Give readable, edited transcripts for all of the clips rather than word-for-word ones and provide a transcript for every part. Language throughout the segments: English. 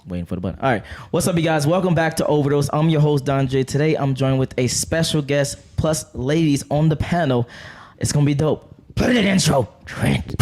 Waiting for the button. All right. What's up, you guys? Welcome back to Overdose. I'm your host, Don Jaye. Today, I'm joined with a special guest plus ladies on the panel. It's going to be dope. Play that intro. Trent.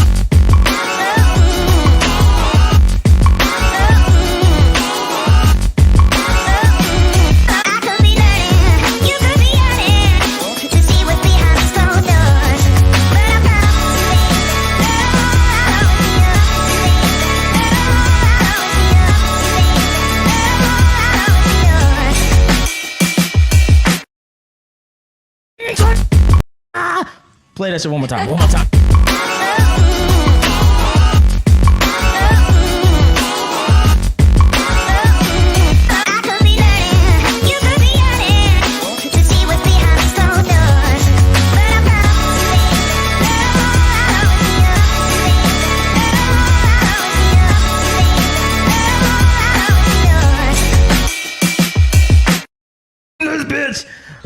Play that shit one more time. One more time.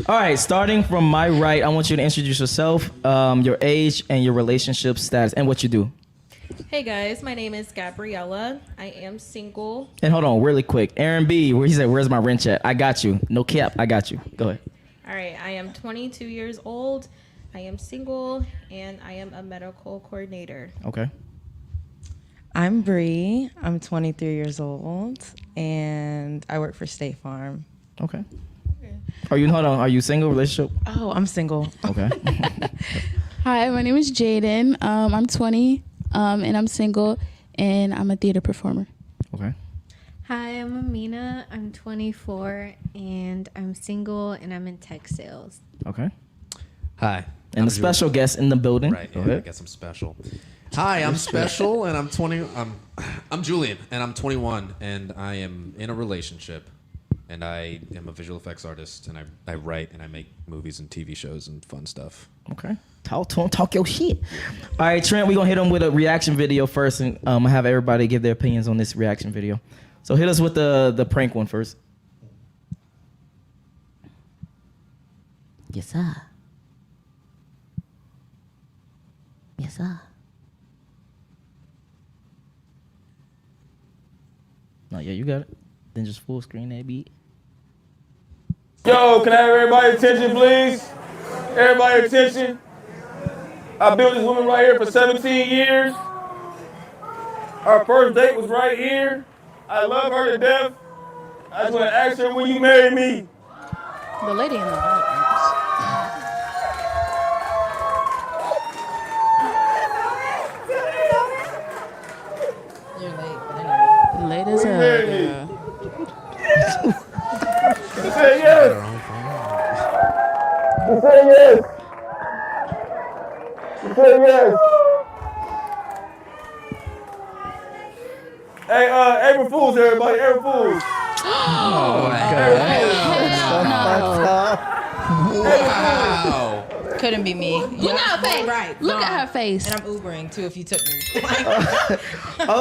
All right, starting from my right, I want you to introduce yourself, your age, and your relationship status, and what you do. Hey guys, my name is Gabriella. I am single. And hold on, really quick. Aaron B, where he said, "Where's my wrench at?" I got you. No cap, I got you. Go ahead. All right, I am 22 years old. I am single, and I am a medical coordinator. Okay. I'm Bree. I'm 23 years old, and I work for State Farm. Okay. Are you single, relationship? Oh, I'm single. Okay. Hi, my name is Jaden. I'm 20, and I'm single, and I'm a theater performer. Okay. Hi, I'm Amina. I'm 24, and I'm single, and I'm in tech sales. Okay. Hi. And the special guest in the building. Right, yeah, I guess I'm special. Hi, I'm special, and I'm 20. I'm Julian, and I'm 21, and I am in a relationship. And I am a visual effects artist, and I write and I make movies and TV shows and fun stuff. Okay. Talk your shit. All right, Trent, we're going to hit him with a reaction video first, and I have everybody give their opinions on this reaction video. So hit us with the prank one first. Yes, sir. Yes, sir. No, yeah, you got it. Then just full screen that beat. Yo, can I have everybody's attention, please? Everybody attention. I built this woman right here for 17 years. Our first date was right here. I love her to death. I just want to ask her, will you marry me? The lady in the audience. You're late, but anyway. Late as Will you hell. marry me? Yeah. She said yes. She said yes. She said yes. Hey, April Fools, everybody. April Fools. Oh, wow. Couldn't be me. Look at her face. Right. Look no. at her face. And I'm Ubering, too, if you took me.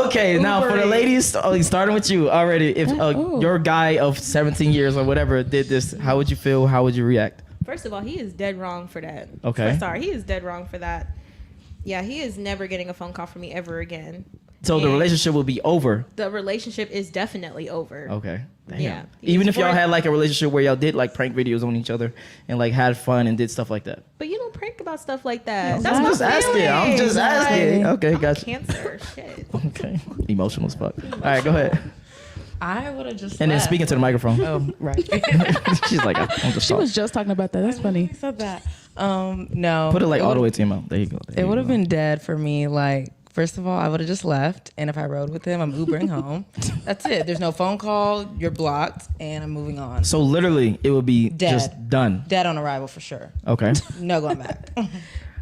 Okay, now for the ladies, starting with you already. If Ooh. your guy of 17 years or whatever did this, how would you feel? How would you react? First of all, he is dead wrong for that. Okay. Sorry, he is dead wrong for that. Yeah, he is never getting a phone call from me ever again. So the And relationship will be over. The relationship is definitely over. Okay. Damn. Yeah. Even if y'all He's had like a relationship where y'all did like prank videos on each other and like had fun and did stuff like that. But you don't prank about stuff like that. I'm That's my just asking. I'm just asking. Okay, I'm gotcha. Cancer. Shit. Okay. Emotional as fuck. All right, go ahead. I would have just And then left. speaking to the microphone. Oh, right. She's like, I'm just She talking. was just talking about that. That's funny. I said that. No. Put it like all the way to your mouth. There you go. There It you would have go. been dead for me. Like, first of all, I would have just left. And if I rode with him, I'm Ubering home. That's it. There's no phone call. You're blocked. And I'm moving on. So literally, it would be Dead. just done. Dead on arrival for sure. Okay. No going back.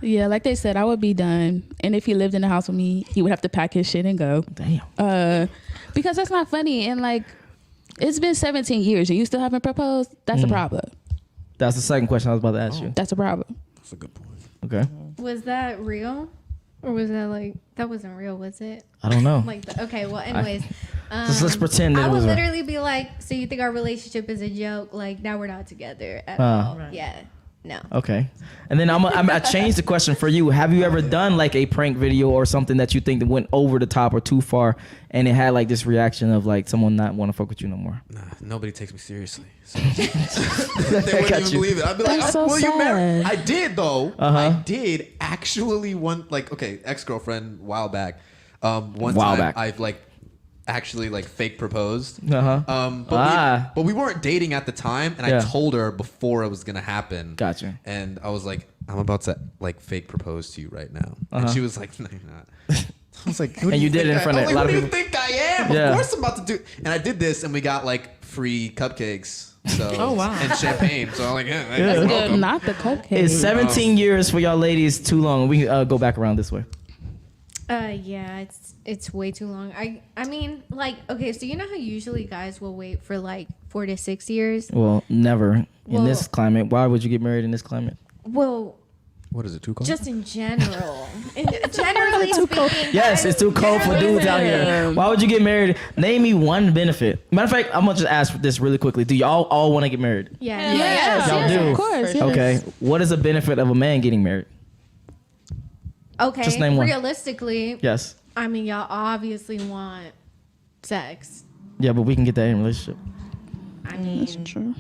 Yeah, like they said, I would be done. And if he lived in the house with me, he would have to pack his shit and go. Damn. Because that's not funny. And like, it's been 17 years and you still haven't proposed. That's a problem. That's the second question I was about to ask you. That's a problem. That's a good point. Okay. Was that real? Or was that like, that wasn't real, was it? I don't know. Like, okay, well, anyways. Let's pretend that I it would was literally be like, so you think our relationship is a joke? Like, now we're not together at Oh. all. Right. Yeah. No. Okay. And then I changed the question for you. Have you ever done like a prank video or something that you think that went over the top or too far, and it had like this reaction of like someone not want to fuck with you no more? Nah, nobody takes me seriously. So. They wouldn't even believe it. I'd be like, That's so will you marry? sad. I did though. Uh-huh. I did actually ex-girlfriend a while back. One While time back. I've like actually like fake proposed. Uh-huh. But we weren't dating at the time, and Yeah. I told her before it was gonna happen. Gotcha. And I was like, I'm about to like fake propose to you right now, and she was like, no, you're not. I was like, And you did it in front of a lot of Who do people. you think I am? Yeah. Of course I'm about to do. And I did this, and we got like free cupcakes. So Oh, wow. and champagne. So I'm like, yeah, Yeah. you're welcome. Not the cupcake. Is 17 years for y'all ladies too long? We can go back around this way. Yeah, it's way too long. I mean, like, okay, so you know how usually guys will wait for like 4 to 6 years? Well, never in Well- this climate. Why would you get married in this climate? Well, What is it? Too cold? just in general. Generally speaking. Yes, guys- it's too cold for dudes out here. Why would you get married? Name me one benefit. Matter of fact, I'm gonna just ask this really quickly. Do y'all all want to get married? Yeah. Yes, Y'all yes, do. of course. Yes. Okay. What is a benefit of a man getting married? Okay. Just name one. Realistically, Yes. I mean, y'all obviously want sex. Yeah, but we can get that in a relationship. I mean, That's true.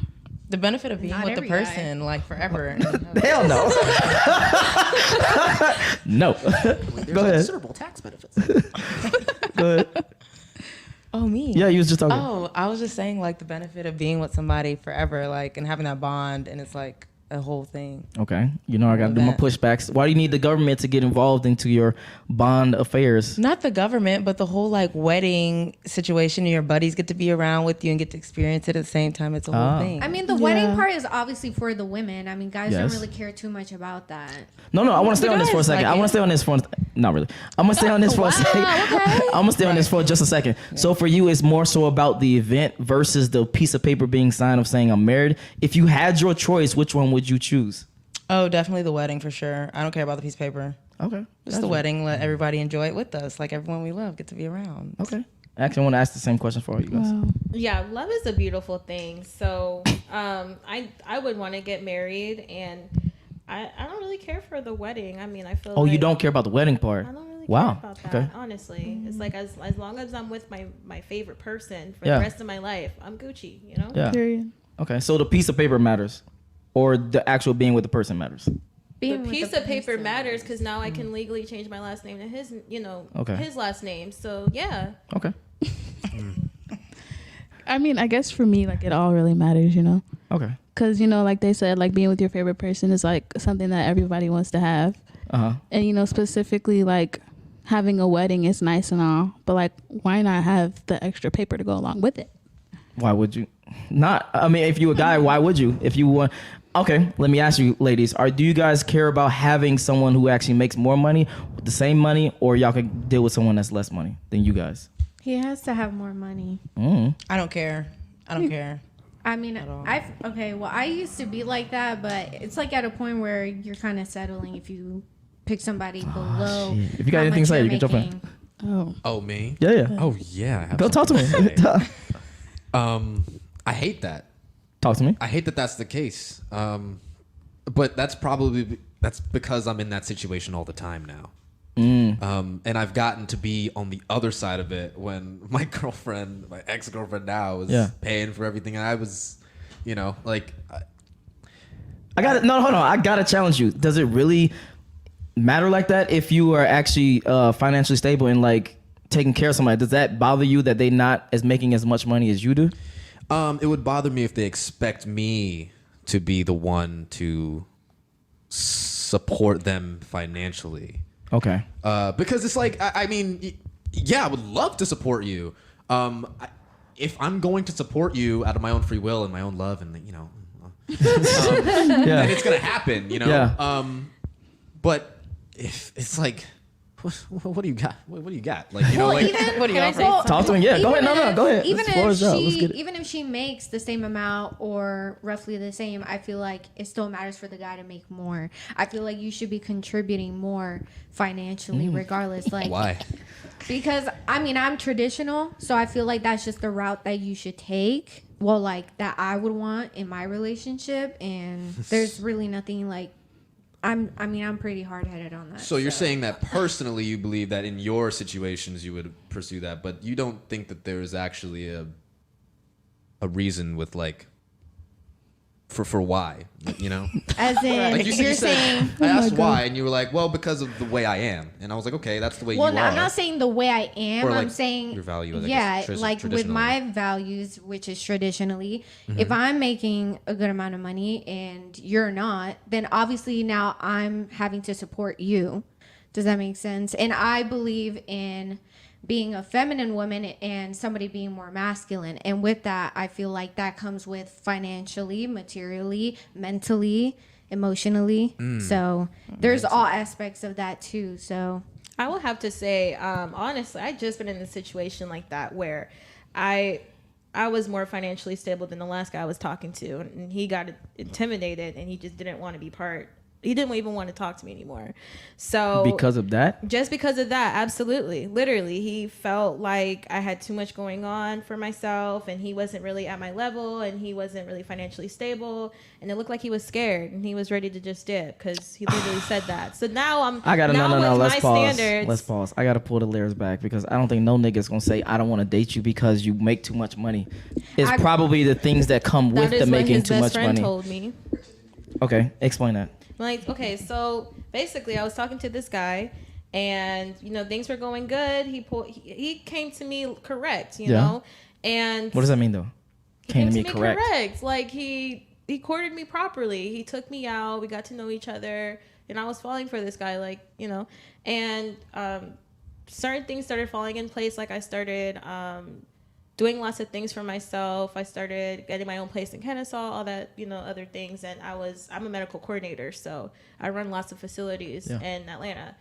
The benefit of being Not with the every guy. person, like forever. Hell no. No. Go ahead. Considerable tax benefits. Go ahead. Oh, me? Yeah, you was just talking. Oh, I was just saying like the benefit of being with somebody forever, like, and having that bond, and it's like a whole thing. Okay. You know I gotta do my That. pushbacks. Why do you need the government to get involved into your bond affairs? Not the government, but the whole like wedding situation, and your buddies get to be around with you and get to experience it at the same time. It's a Ah. whole thing. I mean, the wedding part is obviously for the women. I mean, guys Yes. don't really care too much about that. No, I want to stay on this for a guys second. like I want it. to stay on this for not really. I'm gonna stay on this for a second. okay. I'm gonna stay on this for just a second. So for you, it's more so about the event versus the piece of paper being signed of saying I'm married. If you had your choice, which one would you choose? Oh, definitely the wedding for sure. I don't care about the piece of paper. Okay. Just the wedding. Let everybody enjoy it with us. Like everyone we love get to be around. Okay. Actually, I want to ask the same question for all you guys. Wow. Yeah, love is a beautiful thing. So I would want to get married, and I don't really care for the wedding. I mean, I feel Oh, like you don't care about the wedding part? I don't really Wow. care about that, Okay. honestly. It's like as long as I'm with my favorite person for Yeah. the rest of my life, I'm Gucci, you know? Yeah. Period. Okay. So the piece of paper matters, or the actual being with the person matters. The Being with piece the of paper person. matters because now I can legally change my last name to his, Okay. his last name. So yeah. Okay. I mean, I guess for me, like, it all really matters, you know? Okay. Because, you know, like they said, like, being with your favorite person is, like, something that everybody wants to have. Uh-huh. And, you know, specifically, like, having a wedding is nice and all. But, like, why not have the extra paper to go along with it? Why would you not? I mean, if you a guy, why would you? If you want, okay, let me ask you, ladies, do you guys care about having someone who actually makes more money, with the same money, or y'all can deal with someone that's less money than you guys? He has to have more money. I don't care. I don't care. I mean, I used to be like that, but it's like at a point where you're kind of settling if you pick somebody below. shit. If you got how anything to much say, you're you can jump in. making. Oh. Oh, me? Yeah. Oh, yeah. I have Go talk to me. something to say. I hate that. Talk to me. I hate that that's the case. But that's because I'm in that situation all the time now. And I've gotten to be on the other side of it when my ex-girlfriend now was paying for everything. And I was, like... I got it. No, hold on. I got to challenge you. Does it really matter like that if you are actually financially stable and like taking care of somebody? Does that bother you that they not as making as much money as you do? It would bother me if they expect me to be the one to support them financially. Okay. Because it's like, I mean, yeah, I would love to support you. If I'm going to support you out of my own free will and my own love, and then it's gonna happen, Yeah. But if it's like, what do you got? What do you got? Like, you know, like, What do you offer? Talk to him. Yeah, go ahead. No, go ahead. Even The floor is up. Let's if get it. even if she makes the same amount or roughly the same, I feel like it still matters for the guy to make more. I feel like you should be contributing more financially, regardless. Like, why? because I mean, I'm traditional, so I feel like that's just the route that you should take. Well, like that I would want in my relationship, and there's really nothing like. I'm pretty hard-headed on that. So you're saying that personally you believe that in your situations you would pursue that, but you don't think that there is actually a reason with like for why, you know? As in, Like you you're said, saying. I asked why, and you were like, well, because of the way I am, and I was like, okay, that's the way Well, you no, are. I'm not saying the way I am. Or, I'm like, saying your values, I yeah, guess, like with my values, which is traditionally, if I'm making a good amount of money and you're not, then obviously now I'm having to support you. Does that make sense? And I believe in being a feminine woman and somebody being more masculine. And with that, I feel like that comes with financially, materially, mentally, emotionally. So there's all aspects of that too. So I will have to say, honestly, I just been in a situation like that where I was more financially stable than the last guy I was talking to, and he got intimidated, and he just didn't want to be part. He didn't even want to talk to me anymore. So Because of that? just because of that, absolutely. Literally, he felt like I had too much going on for myself, and he wasn't really at my level, and he wasn't really financially stable, and it looked like he was scared, and he was ready to just dip because he literally said that. So now I gotta now no. with Let's my pause. standards, Let's pause. I gotta pull the layers back because I don't think no nigga's gonna say I don't want to date you because you make too much money. It's probably the things that come with that the is what making his too best much friend money. told me. Okay, explain that. Like, okay, so basically I was talking to this guy and, you know, things were going good. He came to me correct, you know, and What does that mean though? he came to me correct. Like he courted me properly. He took me out. We got to know each other, and I was falling for this guy, like, you know, and certain things started falling in place. Like I started doing lots of things for myself. I started getting my own place in Kennesaw, all that, you know, other things. And I'm a medical coordinator, so I run lots of facilities in Atlanta.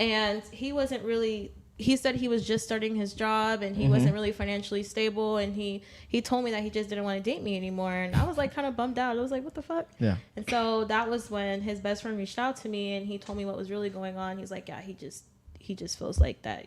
And he said he was just starting his job and he wasn't really financially stable. And he told me that he just didn't want to date me anymore. And I was like kind of bummed out. I was like, what the fuck? Yeah. And so that was when his best friend reached out to me and he told me what was really going on. He's like, yeah, he just feels like that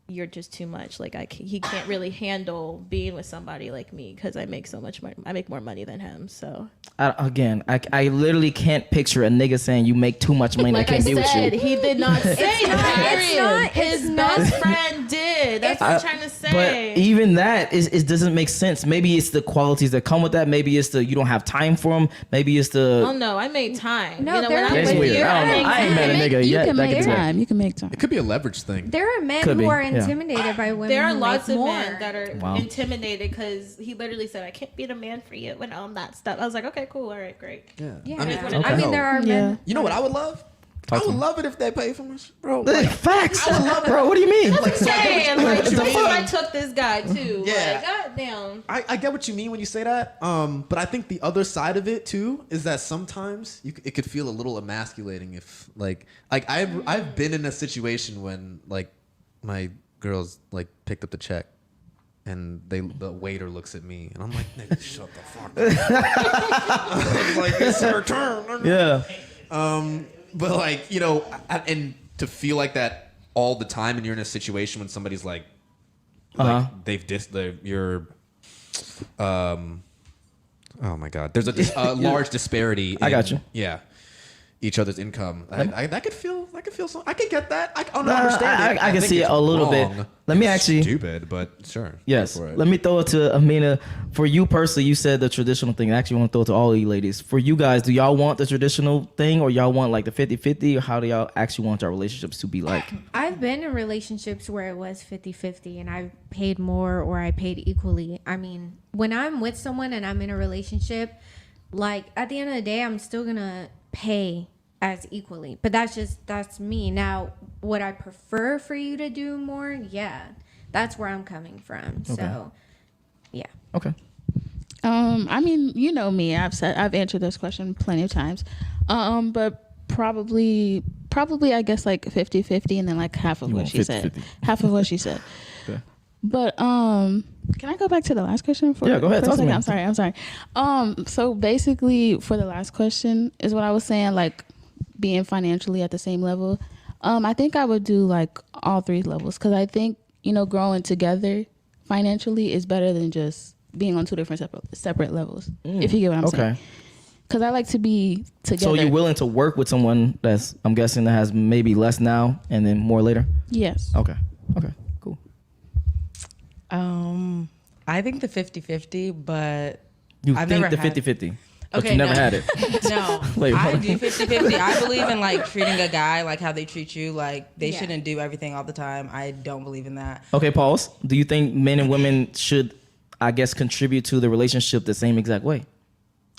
you're just too much. Like he can't really handle being with somebody like me because I make so much money. I make more money than him. So I literally can't picture a nigga saying you make too much money. like I can't be with you. he did not say that. His best friend did. That's what I'm trying to say. But even that it doesn't make sense. Maybe it's the qualities that come with that. Maybe it's the you don't have time for them. Maybe it's the oh no, I made time. No, you know, there when are I'm It's with weird. you, I don't know. I ain't met a nigga You yet. can that make can do that. time. You can make time. It could be a leverage thing. there are men Could who be, are yeah. intimidated by women. there are who lots make of more. men that are Wow. intimidated because he literally said, I can't be the man for you and all that stuff. I was like, okay, cool. All right, great. Yeah. Yeah, I I mean there are men. You know what I would love? I would love it if they pay for my shit, bro. Facts, bro. What do you mean? Saying, like, what you before mean. I took this guy too. Yeah. Like, goddamn. I get what you mean when you say that. But I think the other side of it too is that sometimes it could feel a little emasculating if like I've been in a situation when like my girls like picked up the check and the waiter looks at me and I'm like, nigga, shut the fuck up. It's like it's her turn. Yeah. But like, you know, and to feel like that all the time and you're in a situation when somebody's like they've you're oh my god, there's a large disparity I got you. Yeah, each other's income. That could feel so. I could get that. I don't understand it. I can think see it it's a little wrong. bit. Let me It's actually stupid, but sure. Yes. Go for it. Let me throw it to Amina. For you personally, you said the traditional thing. I actually want to throw it to all of you ladies. For you guys, do y'all want the traditional thing or y'all want like the 50-50 or how do y'all actually want our relationships to be like? I've been in relationships where it was 50-50 and I paid more or I paid equally. I mean, when I'm with someone and I'm in a relationship, like at the end of the day, I'm still gonna pay as equally. But that's me. Now, would I prefer for you to do more? Yeah. That's where I'm coming from. Okay. So, yeah. Okay. I mean, you know me. I've answered this question plenty of times. But probably probably, I guess, like 50-50 and then like half of You what want she 50-50. said. Half of what she said. Okay. But can I go back to the last question? Yeah, go ahead. For a Talk to second? me. I'm sorry. So basically, for the last question is what I was saying, like being financially at the same level. I think I would do like all 3 levels because I think, you know, growing together financially is better than just being on 2 different separate levels. If you get what I'm saying. Because I like to be together. So you're willing to work with someone that's, I'm guessing, that has maybe less now and then more later? Yes. Okay, cool. I think the 50-50, but You I've think never the had- 50-50, but Okay, you never no. had it. No, Wait, I what? do 50-50. I believe in like treating a guy like how they treat you. Like they Yeah. shouldn't do everything all the time. I don't believe in that. Okay, pause. Do you think men and women should, I guess, contribute to the relationship the same exact way?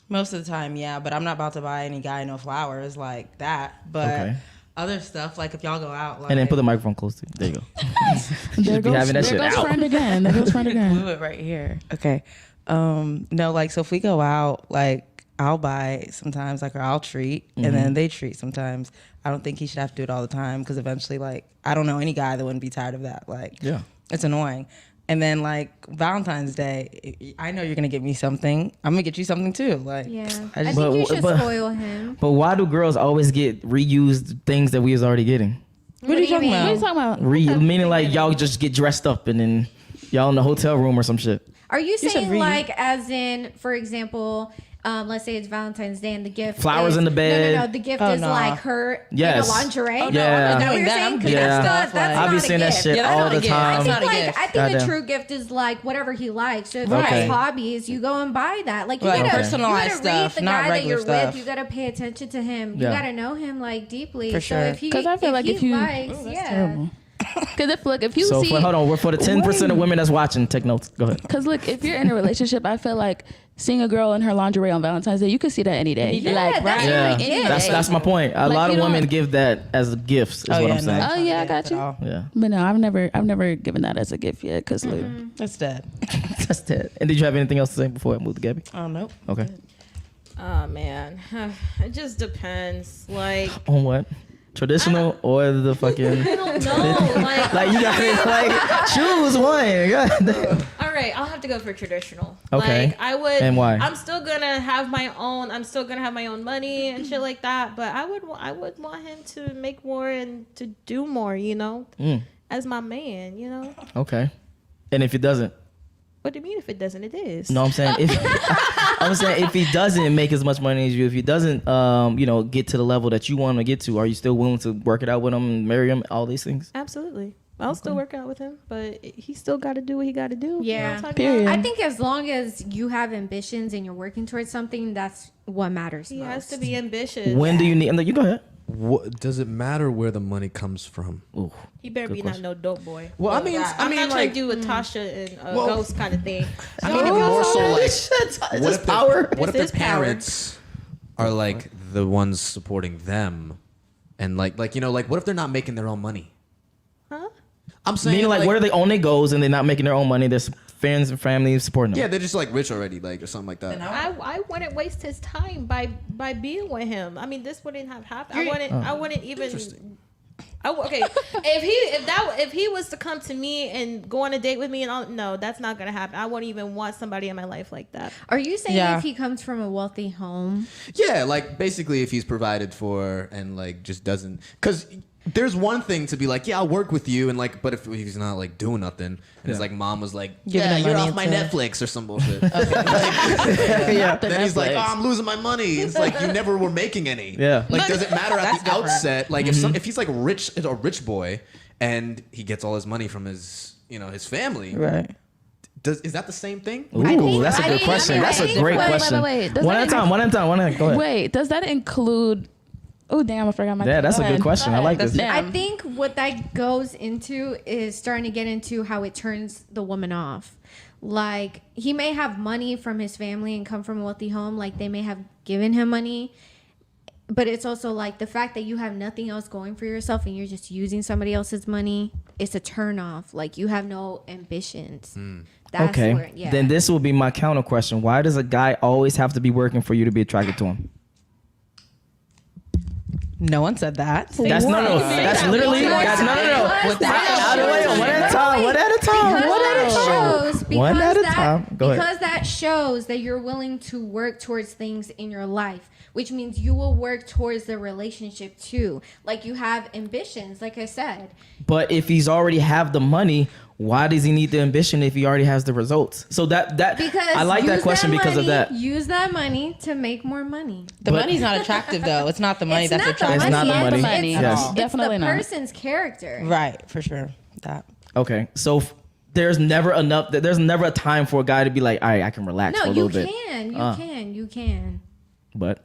Most of the time, yeah, but I'm not about to buy any guy no flowers like that. But Okay. other stuff, like if y'all go out, like And then put the microphone close to you. There you go. There be having that there shit goes out. friend again. There goes friend again. glue it right here. Okay. No, like so if we go out, like I'll buy sometimes, like or I'll treat, and then they treat sometimes. I don't think he should have to do it all the time because eventually, like I don't know any guy that wouldn't be tired of that. Like, Yeah. it's annoying. And then like Valentine's Day, I know you're gonna get me something. I'm gonna get you something too. Like, Yeah. I I just, think you But- should but- spoil him. But why do girls always get reused things that we was already getting? what are you talking What are you about? talking about? Meaning like y'all just get dressed up and then y'all in the hotel room or some shit. Are you said saying read. like as in, for example, let's say it's Valentine's Day and the gift Flowers is, in the bed. No, the gift Oh, is no. like her Yes. in a lingerie. Oh, no, Yeah. I'm Is not that what doing you're that. saying? I'm 'Cause Yeah. that's stuff, not I be a seeing that gift. shit Yeah, that's all not a the gift. time. That's not a gift. I think Goddamn. the true gift is like whatever he likes. So if he Okay. has hobbies, you go and buy that. Like you Like gotta personalized you gotta read stuff, the not guy that regular you're stuff. with. You gotta pay attention to him. Yeah. You gotta know him like deeply. For So sure. if he, 'Cause I feel like if you- likes, That's yeah. terrible. Because if you So see, hold on, we're for the 10% of Wait. women that's watching. Take notes. Go ahead. because look, if you're in a relationship, I feel like seeing a girl in her lingerie on Valentine's Day, you could see that any day. Yeah, like, that's Yeah, really good. that's my point. A Like, lot of you women don't- give that as gifts. Is what I'm saying. Oh, yeah, I got you. Yeah, But no, I've never given that as a gift yet. Because That's dead. that's that. And did you have anything else to say before I move to Gabby? Oh no. Okay. Oh man, it just depends. Like On what? Traditional or the fucking? I don't know. Like you got to like choose one. God damn. All right, I'll have to go for traditional. Okay. Like I would. And why? I'm still gonna have my own. I'm still gonna have my own money and shit like that. But I would want him to make more and to do more. You know, as my man. You know. Okay. And if it doesn't? What do you mean if it doesn't? It is. No, I'm saying if he doesn't make as much money as you, if he doesn't, get to the level that you want to get to, are you still willing to work it out with him and marry him? All these things. Absolutely. I'll still work out with him, but he still got to do what he got to do. You know what Yeah. I'm talking Period. about? I think as long as you have ambitions and you're working towards something, that's what matters He most. has to be ambitious. When do you need? You go ahead. What does it matter where the money comes from? Ooh. He better Good be question. not no dope boy. Well, I mean, I'm not trying like, to do a Tasha and Well, Ghost kind of thing. I mean, it'd be more so like, What is power? What if This their is power. parents are like the ones supporting them, and like what if they're not making their own money? Huh? I'm saying Meaning, like, where they own their goals and they're not making their own money. There's fans and family supporting them. Yeah, they're just like rich already, like or something like that. I wouldn't waste his time by being with him. I mean, this wouldn't have happened. I wouldn't even. Interesting. Okay, if he was to come to me and go on a date with me and all, no, that's not gonna happen. I wouldn't even want somebody in my life like that. Are you saying Yeah. if he comes from a wealthy home? Yeah, like basically if he's provided for and like just doesn't, because there's one thing to be like, yeah, I'll work with you, and like, but if he's not like doing nothing, and his like mom was like, Giving yeah, him you're money off my to- Netflix or some bullshit. Yeah. Then he's like, oh, I'm losing my money. It's like you never were making any. Yeah. Like, does it matter at That's the different. outset? Like, if he's like a rich boy, and he gets all his money from his his family, Right. is that the same thing? Ooh, that's a I good think- question. I That's a think- great wait, question. wait. Does One that at a time. One at a time. Go ahead. wait, does that include? Oh damn, I forgot my. Yeah, that's go a good ahead. question. Go I like ahead. this. Damn. I think what that goes into is starting to get into how it turns the woman off. Like he may have money from his family and come from a wealthy home, like they may have given him money, but it's also like the fact that you have nothing else going for yourself and you're just using somebody else's money. It's a turn off. Like you have no ambitions. That's Okay. where, yeah. Then this will be my counter question. Why does a guy always have to be working for you to be attracted to him? No one said that. That's no. That's literally. That's no. One at a time. One at a time. One at a time. Go ahead. Because that shows that you're willing to work towards things in your life, which means you will work towards the relationship too. Like you have ambitions, like I said. But if he's already have the money, why does he need the ambition if he already has the results? So that because I like that question because of that. Use that money to make more money. The money's not attractive though. It's not the money that's attractive. It's not the money. Yes. It's Definitely the not. person's character. Right, for sure. That. Okay, so there's never enough. There's never a time for a guy to be like, all right, I can relax for a little bit. You can. But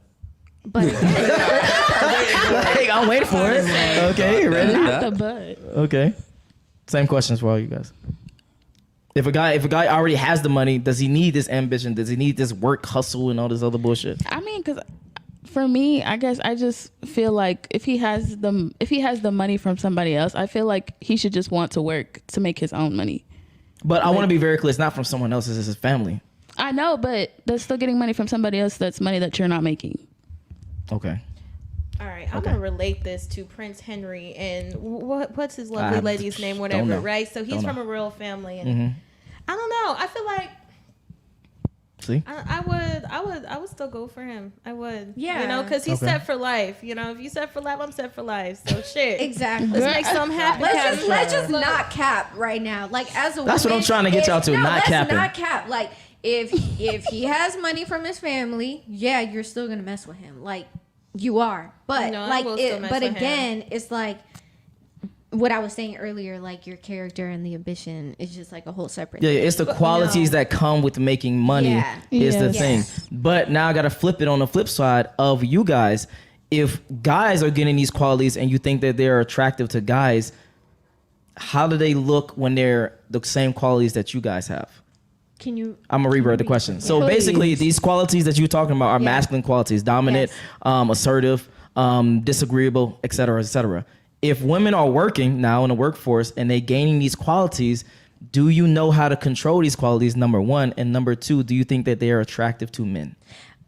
Again, like, I'm waiting for it. Okay, ready? Not the butt. Okay. Same questions for all you guys. If a guy already has the money, does he need this ambition? Does he need this work hustle and all this other bullshit? I mean, because for me, I guess I just feel like if he has the money from somebody else, I feel like he should just want to work to make his own money. But I want to be very clear. It's not from someone else. It's his family. I know, but they're still getting money from somebody else. That's money that you're not making. Okay. All right, I'm gonna relate this to Prince Henry and what's his lovely lady's name, whatever, right? So he's from a royal family, and I don't know. I feel like See, I would still go for him. I would, Yeah. you know, because he's set for life. You know, if you set for life, I'm set for life. So shit, exactly. let's make something happen. Let's just not cap right now. Like as a that's what I'm trying to get y'all to. Not capping. Not cap. Like if he has money from his family, yeah, you're still gonna mess with him. Like you are, but No, I like will still mess but with again, it's like what I was saying earlier. Like your character and the ambition is just like a whole separate. Yeah, thing. it's the qualities that come with making money is the thing. But now I got to flip it on the flip side of you guys. If guys are getting these qualities and you think that they're attractive to guys, how do they look when they're the same qualities that you guys have? Can you? I'm gonna reword the question. So basically, these qualities that you're talking about are masculine qualities: dominant, assertive, disagreeable, etc., etc. If women are working now in the workforce and they gaining these qualities, do you know how to control these qualities? Number one, and number two, do you think that they are attractive to men?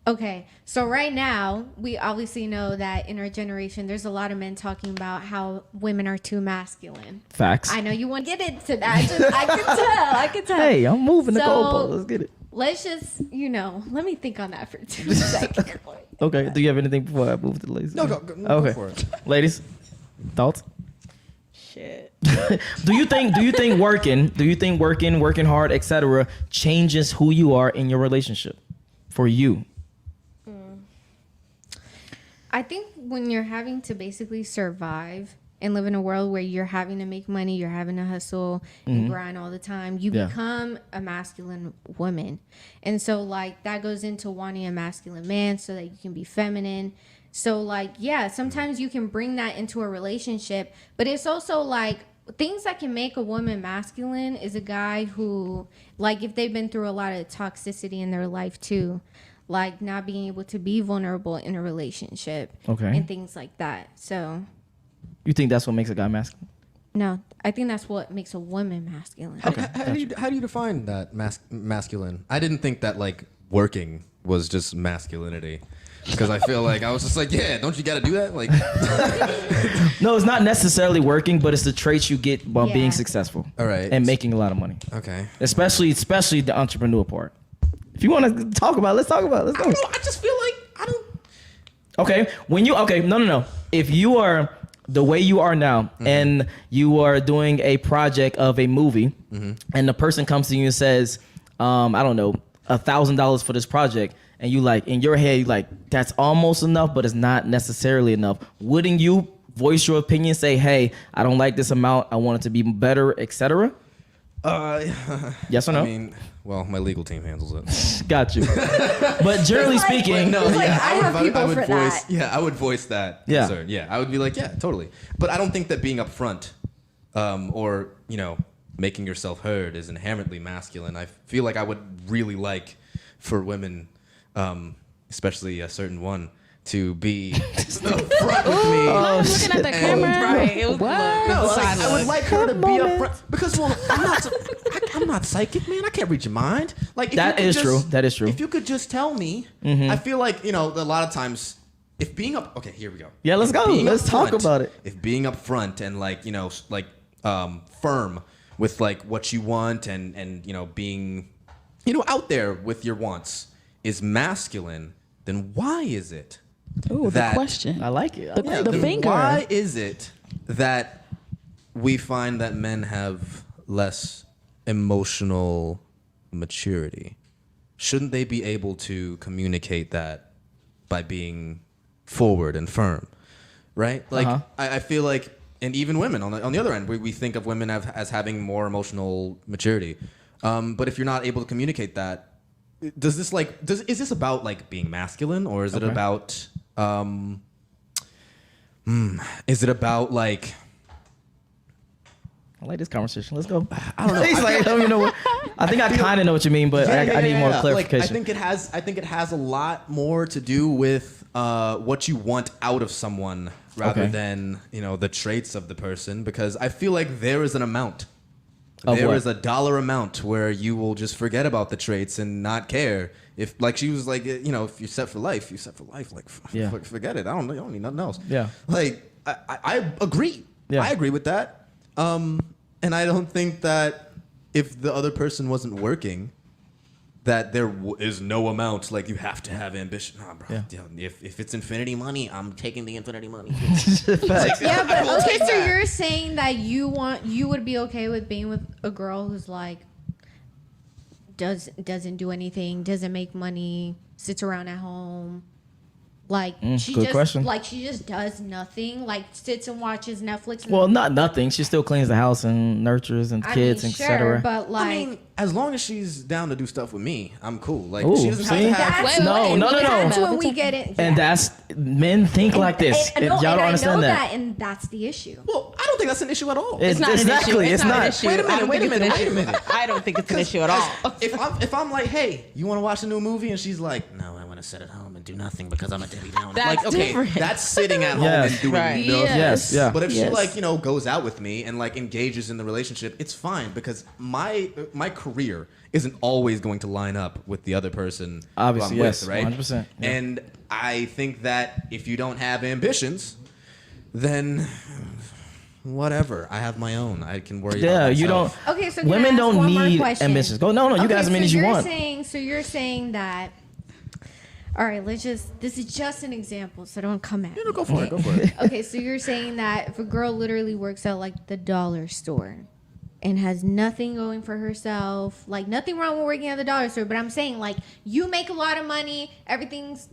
Okay, so right now we obviously know that in our generation, there's a lot of men talking about how women are too masculine. Facts. I know you want to get into that. I can tell. Hey, I'm moving the So, goalpost. Let's get it. Let's just, let me think on that for 2 seconds. Okay. Do you have anything before I move to the ladies? No, go Okay. for it. Ladies, thoughts? Shit. Do you think working hard, etc., changes who you are in your relationship for you? I think when you're having to basically survive and live in a world where you're having to make money, you're having to hustle and grind all the time, you become a masculine woman. And so like that goes into wanting a masculine man so that you can be feminine. So like, yeah, sometimes you can bring that into a relationship, but it's also like things that can make a woman masculine is a guy who, like, if they've been through a lot of toxicity in their life too, like not being able to be vulnerable in a relationship, and things like that. So you think that's what makes a guy masculine? no, I think that's what makes a woman masculine. How do you define that masculine? I didn't think that like working was just masculinity. Because I feel like I was just like, yeah, don't you got to do that? Like, no, it's not necessarily working, but it's the traits you get while being successful. All right, and making a lot of money. Okay, especially the entrepreneur part. If you want to talk about it, let's talk about it. Let's go. I don't know, I just feel like I don't. Okay, no. If you are the way you are now, and you are doing a project of a movie, and the person comes to you and says, I don't know, $1,000 for this project. And you like, in your head, you like, that's almost enough, but it's not necessarily enough. Wouldn't you voice your opinion, say, hey, I don't like this amount, I want it to be better, etc.? Yes or no? I mean, well, my legal team handles it. Got you. But generally speaking, no, I have people for that. Yeah, I would voice that concern. Yeah, I would be like, yeah, totally. But I don't think that being upfront or, making yourself heard is inherently masculine. I feel like I would really like for women, especially a certain one, to be upfront with me. I was looking at the camera. Right. What? I would like her to be upfront because, well, I'm not psychic, man. I can't read your mind. Like that is true. That is true. If you could just tell me, I feel like a lot of times if being up, okay, here we go. Yeah, let's go. Let's talk about it. If being upfront and like, firm with like what you want and being, out there with your wants is masculine, then why is it? Ooh, the question. I like it. The finger. Why is it that we find that men have less emotional maturity? Shouldn't they be able to communicate that by being forward and firm, right? Like I feel like, and even women on the other end, we think of women as having more emotional maturity. But if you're not able to communicate that, is this about like being masculine, or is it about like? I like this conversation. Let's go. I don't know. He's like, I don't know what. I think I kind of know what you mean, but I need more clarification. Like, I think it has a lot more to do with what you want out of someone rather than the traits of the person. Because I feel like there is an amount. There is a dollar amount where you will just forget about the traits and not care. If like she was like, if you're set for life, you're set for life. Like, forget it. I don't need nothing else. Yeah. Like I agree. Yeah. I agree with that. And I don't think that if the other person wasn't working, that there is no amount. Like you have to have ambition. Nah, bro. Yeah. If it's infinity money, I'm taking the infinity money. Yeah, but okay, so you're saying that you would be okay with being with a girl who's like doesn't do anything, doesn't make money, sits around at home. Like she good just question. like she just does nothing, like sits and watches Netflix. Well, not nothing. She still cleans the house and nurtures and kids, etc. But like, I mean, as long as she's down to do stuff with me, I'm cool. Like Ooh, she doesn't have to have. that's No. That's when we get it. And that's men think like this. And, Y'all don't understand I know that. and that's the issue. Well, I don't think that's an issue at all. It's not Exactly. an issue. It's not. an issue. Wait a minute, I don't wait a think it's an minute, issue. wait a minute. I don't think it's an issue at all. If I'm like, hey, you want to watch a new movie, and she's like, no, I want to sit at home and do nothing because I'm a Debbie Downer. That's Like, okay, different. that's sitting at home Yes. and doing Right. nothing. Yes. Yeah. But if she Yes. like goes out with me and like engages in the relationship, it's fine because my career isn't always going to line up with the other person Obviously, who I'm yes, with, right? 100%, yeah. And I think that if you don't have ambitions, then whatever. I have my own. I can worry about myself. You don't. Okay, so can I Women ask don't one more need question? ambitions. Go. No. You guys as many as you want. So you're saying that. All right, this is just an example, so don't come at me. Go for it. Okay, so you're saying that if a girl literally works at like the dollar store and has nothing going for herself, like nothing wrong with working at the dollar store, but I'm saying like you make a lot of money, everything's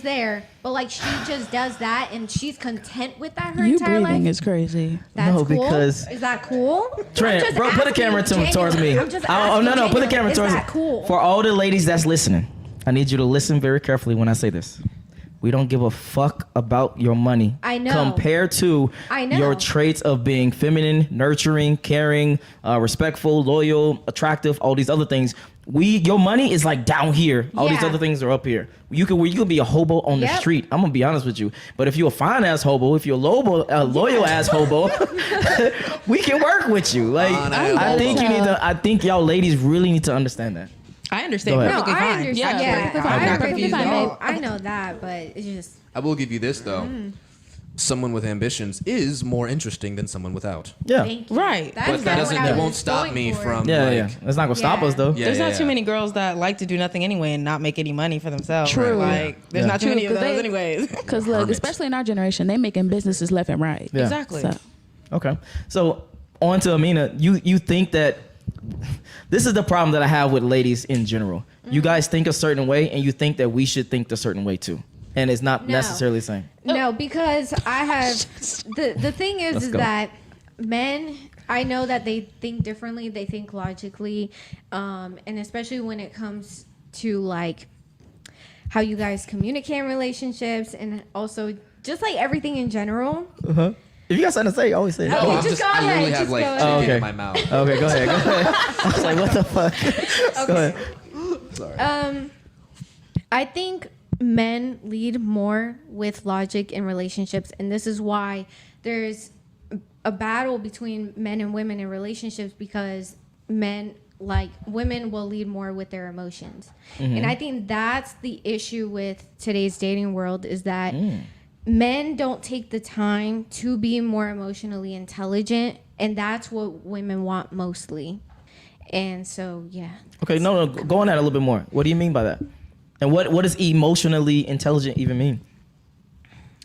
there, but like she just does that and she's content with that her You entire breathing life. is crazy. That's No, cool. because- Is that cool? Trent, I'm just bro, put a asking camera towards me. I'm just No, asking put the genuinely, camera towards Is me. that cool? For all the ladies that's listening, I need you to listen very carefully when I say this. We don't give a fuck about your money. I know. Compared to I know. your traits of being feminine, nurturing, caring, respectful, loyal, attractive, all these other things. Your money is like down here. All these Yeah. other things are up here. You could be a hobo on the Yep. street. I'm gonna be honest with you. But if you're a fine ass hobo, if you're a loyal ass hobo, we can work with you. Like I think you need to. I think y'all ladies really need to understand that. I understand Go ahead. perfectly I fine. understand. Yeah, Yeah, perfectly I fine. agree Perfectly with fine, you. babe. I know that, but it's just. I will give you this though. Someone with ambitions is more interesting than someone without. Yeah. Thank you. Right. That's But that what doesn't. I It was won't stop going me for. from. Yeah, like, yeah. It's not gonna stop Yeah. us though. Yeah, There's not yeah. too many girls that like to do nothing anyway and not make any money for themselves. True. Like, there's Yeah. not too many of True, 'cause those they- anyways. Because look, Hermits. especially in our generation, they making businesses left and right. Yeah. Exactly. So, Okay. So on to Amina. You think that this is the problem that I have with ladies in general. You guys think a certain way, and you think that we should think a certain way too, and it's not No. necessarily the same. No, because I have the thing Let's is go. that men, I know that they think differently, they think logically, and especially when it comes to like how you guys communicate in relationships and also just like everything in general. If you got something to say, always say it. Okay, I'm just go I ahead, literally just have like go chicken ahead. in my mouth. Okay, go ahead. I was like, what the fuck? Go ahead. Sorry. I think men lead more with logic in relationships, and this is why there's a battle between men and women in relationships, because men like women will lead more with their emotions. And I think that's the issue with today's dating world is that men don't take the time to be more emotionally intelligent, and that's what women want mostly. And so, yeah. Okay, no, go on that a little bit more. What do you mean by that? And what does emotionally intelligent even mean?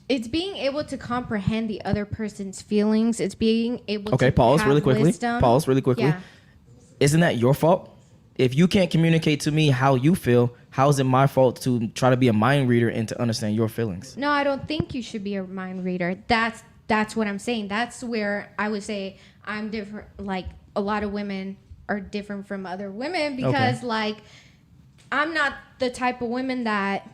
It's being able to comprehend the other person's feelings. It's being able to pause have really quickly. wisdom. Pause really quickly. Yeah. Isn't that your fault? If you can't communicate to me how you feel, how is it my fault to try to be a mind reader and to understand your feelings? No, I don't think you should be a mind reader. That's what I'm saying. That's where I would say I'm different. Like a lot of women are different from other women because like I'm not the type of woman that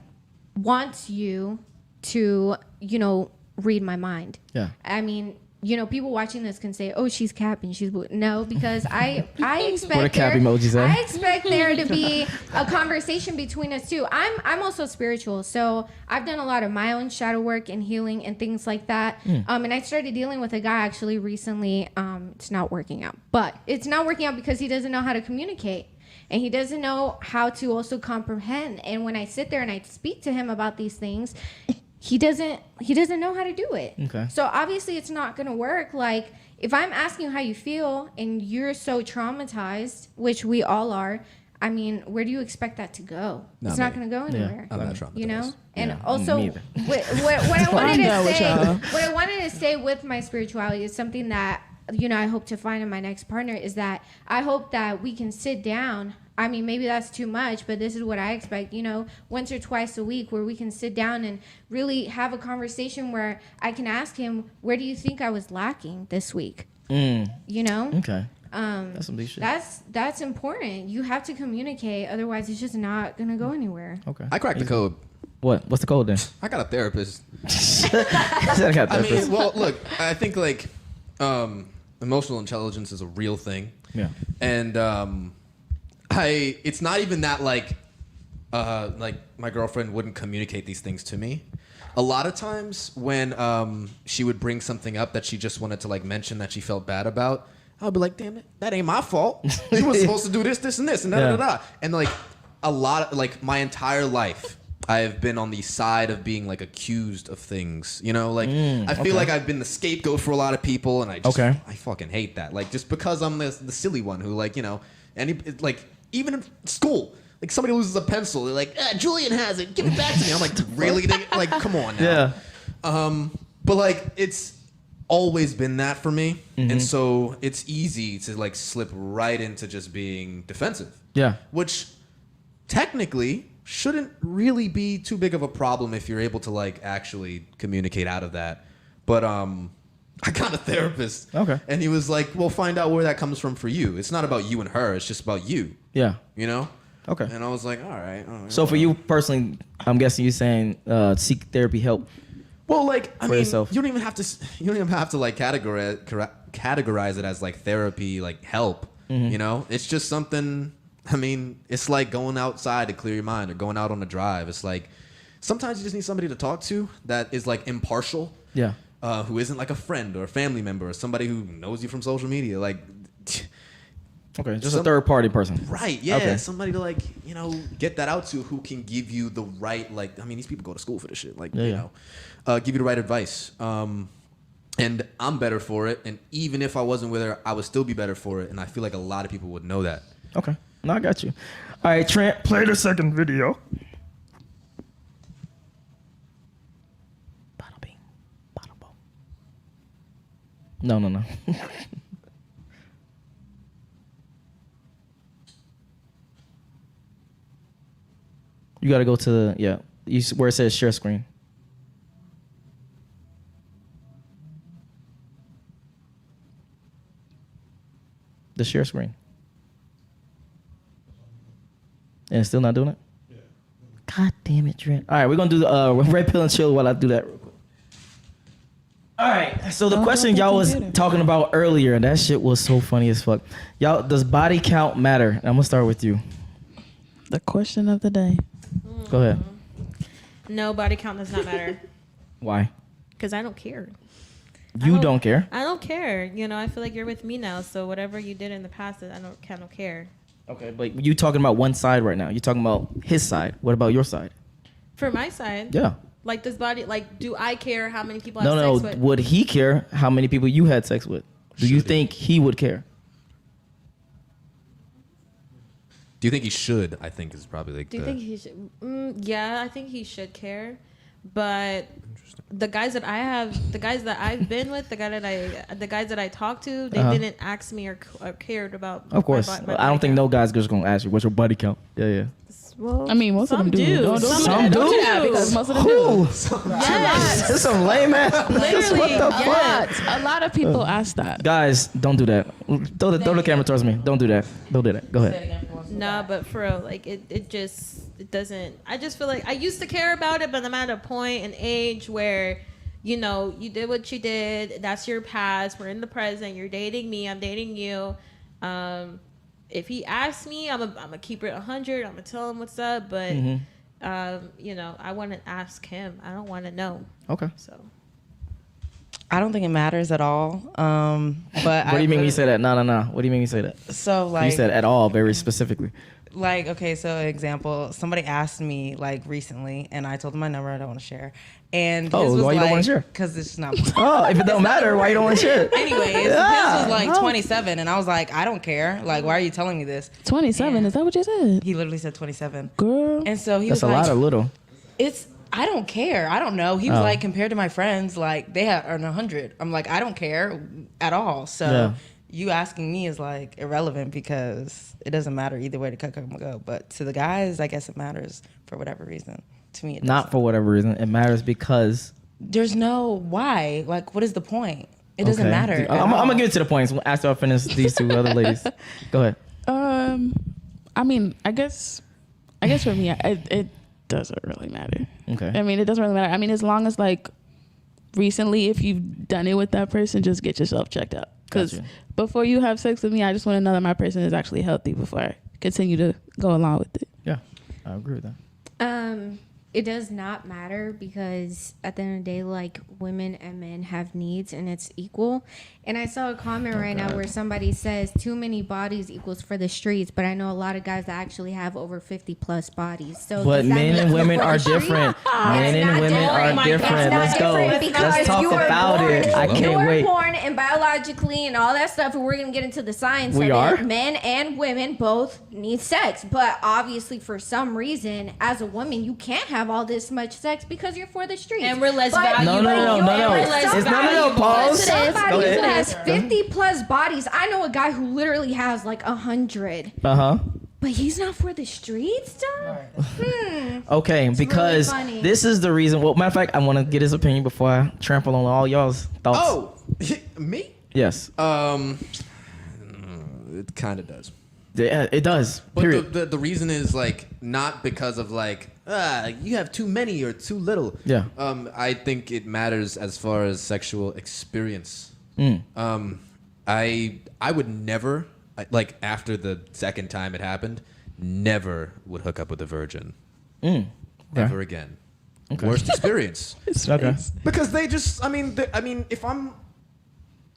wants you to, you know, read my mind. Yeah. I mean, you know, people watching this can say, "Oh, she's capping." No, because I expect What a cap emojis, eh? I expect there to be a conversation between us too. I'm also spiritual, so I've done a lot of my own shadow work and healing and things like that. And I started dealing with a guy actually recently. It's not working out, but it's not working out because he doesn't know how to communicate. And he doesn't know how to also comprehend. And when I sit there and I speak to him about these things, he doesn't know how to do it. Okay. So obviously it's not going to work. Like if I'm asking you how you feel and you're so traumatized, which we all are, I mean, where do you expect that to go? Not it's not me. going to go anywhere. I'm not traumatized. You know? And Yeah, also me either. what I wanted I'm to done with say, y'all. what I wanted to say with my spirituality is something that, you know, I hope to find in my next partner is that I hope that we can sit down. I mean, maybe that's too much, but this is what I expect, you know, once or twice a week where we can sit down and really have a conversation where I can ask him, where do you think I was lacking this week? You know? Okay. That's some big shit. That's important. You have to communicate. Otherwise, it's just not going to go anywhere. Okay. I cracked the code. What's the code then? I got a therapist. I got I therapist. mean, well, look, I think like emotional intelligence is a real thing. Yeah. And it's not even that like my girlfriend wouldn't communicate these things to me. A lot of times when she would bring something up that she just wanted to like mention that she felt bad about, I'll be like, damn it, that ain't my fault. You were supposed to do this, this, and this, and da da da. And like a lot, like my entire life, I've been on the side of being like accused of things, you know, like I feel like I've been the scapegoat for a lot of people, and I just I fucking hate that. Like just because I'm the silly one who like, you know, like even in school, like somebody loses a pencil, they're like, Julian has it, give it back to me. I'm like, really? Like, come on now. Yeah. But like it's always been that for me, and so it's easy to like slip right into just being defensive. Yeah. Which technically shouldn't really be too big of a problem if you're able to like actually communicate out of that. But I got a therapist. Okay. And he was like, well, find out where that comes from for you. It's not about you and her, it's just about you. Yeah. You know? Okay. And I was like, all right. So for you personally, I'm guessing you're saying seek therapy help. Well, like I mean, yourself. you don't even have to like categorize it as like therapy, like help. You know, it's just something. I mean, it's like going outside to clear your mind or going out on a drive. It's like sometimes you just need somebody to talk to that is like impartial. Yeah. Who isn't like a friend or a family member or somebody who knows you from social media. Like, okay, just a third party person. Right, yeah. Okay. Somebody to like, you know, get that out to who can give you the right, like, I mean, these people go to school for this shit. Like, you know, give you the right advice. And I'm better for it. And even if I wasn't with her, I would still be better for it. And I feel like a lot of people would know that. Okay. No, I got you. All right, Trent, play the second video. Bada bing, bada boom. No. You got to go to where it says share screen. The share screen. And it's still not doing it? Yeah. God damn it, Trent. All right, we're going to do the red pill and chill while I do that real quick. All right, so the question y'all was talking about earlier, that shit was so funny as fuck. Y'all, does body count matter? I'm going to start with you. The question of the day. Go ahead. No, body count does not matter. Why? Because I don't care. You don't care? I don't care. You know, I feel like you're with me now, so whatever you did in the past, I don't care. Okay, but you talking about one side right now. You're talking about his side. What about your side? For my side, Yeah. like this body, like, do I care how many people I No, have no. sex with? Would he care how many people you had sex with? Do you Should he? think he would care? Do you think he should? I think is probably like. Do you think he should? Yeah, I think he should care, but the guys that I've been with, the guys that I talked to, they didn't ask me or cared about. Of course. my I don't think count. no guy's just gonna ask you what's your body count. Yeah, yeah. Well, I mean, most of them do. Don't Some do? Yeah, because most of them do. Yes. This is some lame ass. Literally, What the yes. fuck? A lot of people ask that. Guys, don't do that. Throw the camera towards me. Don't do that. Don't do that. Go ahead. Nah, but for real, like it doesn't. I just feel like I used to care about it, but I'm at a point in age where, you know, you did what you did. That's your past. We're in the present. You're dating me. I'm dating you. If he asks me, I'm gonna keep it 100. I'm gonna tell him what's up. But you know, I want to ask him. I don't want to know. Okay. So. I don't think it matters at all. But What do you mean when you say that? No. What do you mean when you say that? So like You said at all, very specifically. Like, okay, so example, somebody asked me like recently, and I told them my number. I don't want to share. And his was why you don't wanna share? Because it's not. Oh, if it don't matter, why you don't want to share it? Anyways, his was like 27, and I was like, I don't care. Like, why are you telling me this? 27, is that what you said? He literally said 27. Girl. And so he That's was a like, lot of little. I don't care. I don't know. He was Oh. like, compared to my friends, like they have earned 100. I'm like, I don't care at all. So Yeah. you asking me is like irrelevant because it doesn't matter either way to come go. But to the guys, I guess it matters for whatever reason. To me, it Not doesn't. for whatever reason. It matters because. There's no why. Like, what is the point? It doesn't Okay. matter. I'm gonna get to the points after I finish these two other ladies. Go ahead. I mean, I guess for me, it doesn't really matter. Okay. I mean, it doesn't really matter. I mean, as long as like recently, if you've done it with that person, just get yourself checked out. Because Gotcha. before you have sex with me, I just want to know that my person is actually healthy before I continue to go along with it. Yeah, I agree with that. It does not matter because at the end of the day, like women and men have needs and it's equal. And I saw a comment right now where somebody says too many bodies equals for the streets, but I know a lot of guys that actually have over 50 plus bodies. So But does that men mean and women for are the street? different. Men It's and not women different. are Oh my God. different. It's not Let's go. different because Let's talk you were about born- it. I You can't were wait. born and biologically and all that stuff, and we're gonna get into the science We of are? it. Men and women both need sex, but obviously for some reason, as a woman, you can't have all this much sex because you're for the streets. And we're less But- valuable. No. It's no. Pause. Somebody Go who ahead. has 50 plus bodies. I know a guy who literally has like 100, Uh-huh. but he's not for the streets, dog. Okay, because funny. this is the reason. Well, matter of fact, I want to get his opinion before I trample on all y'all's thoughts. Oh, me? Yes. It kind of does. Yeah, it does. But Period. the reason is like not because of like you have too many or too little. Yeah. I think it matters as far as sexual experience. I would never like after the second time it happened, never would hook up with a virgin ever again. Okay. Worst experience. Okay. Because they just, I mean,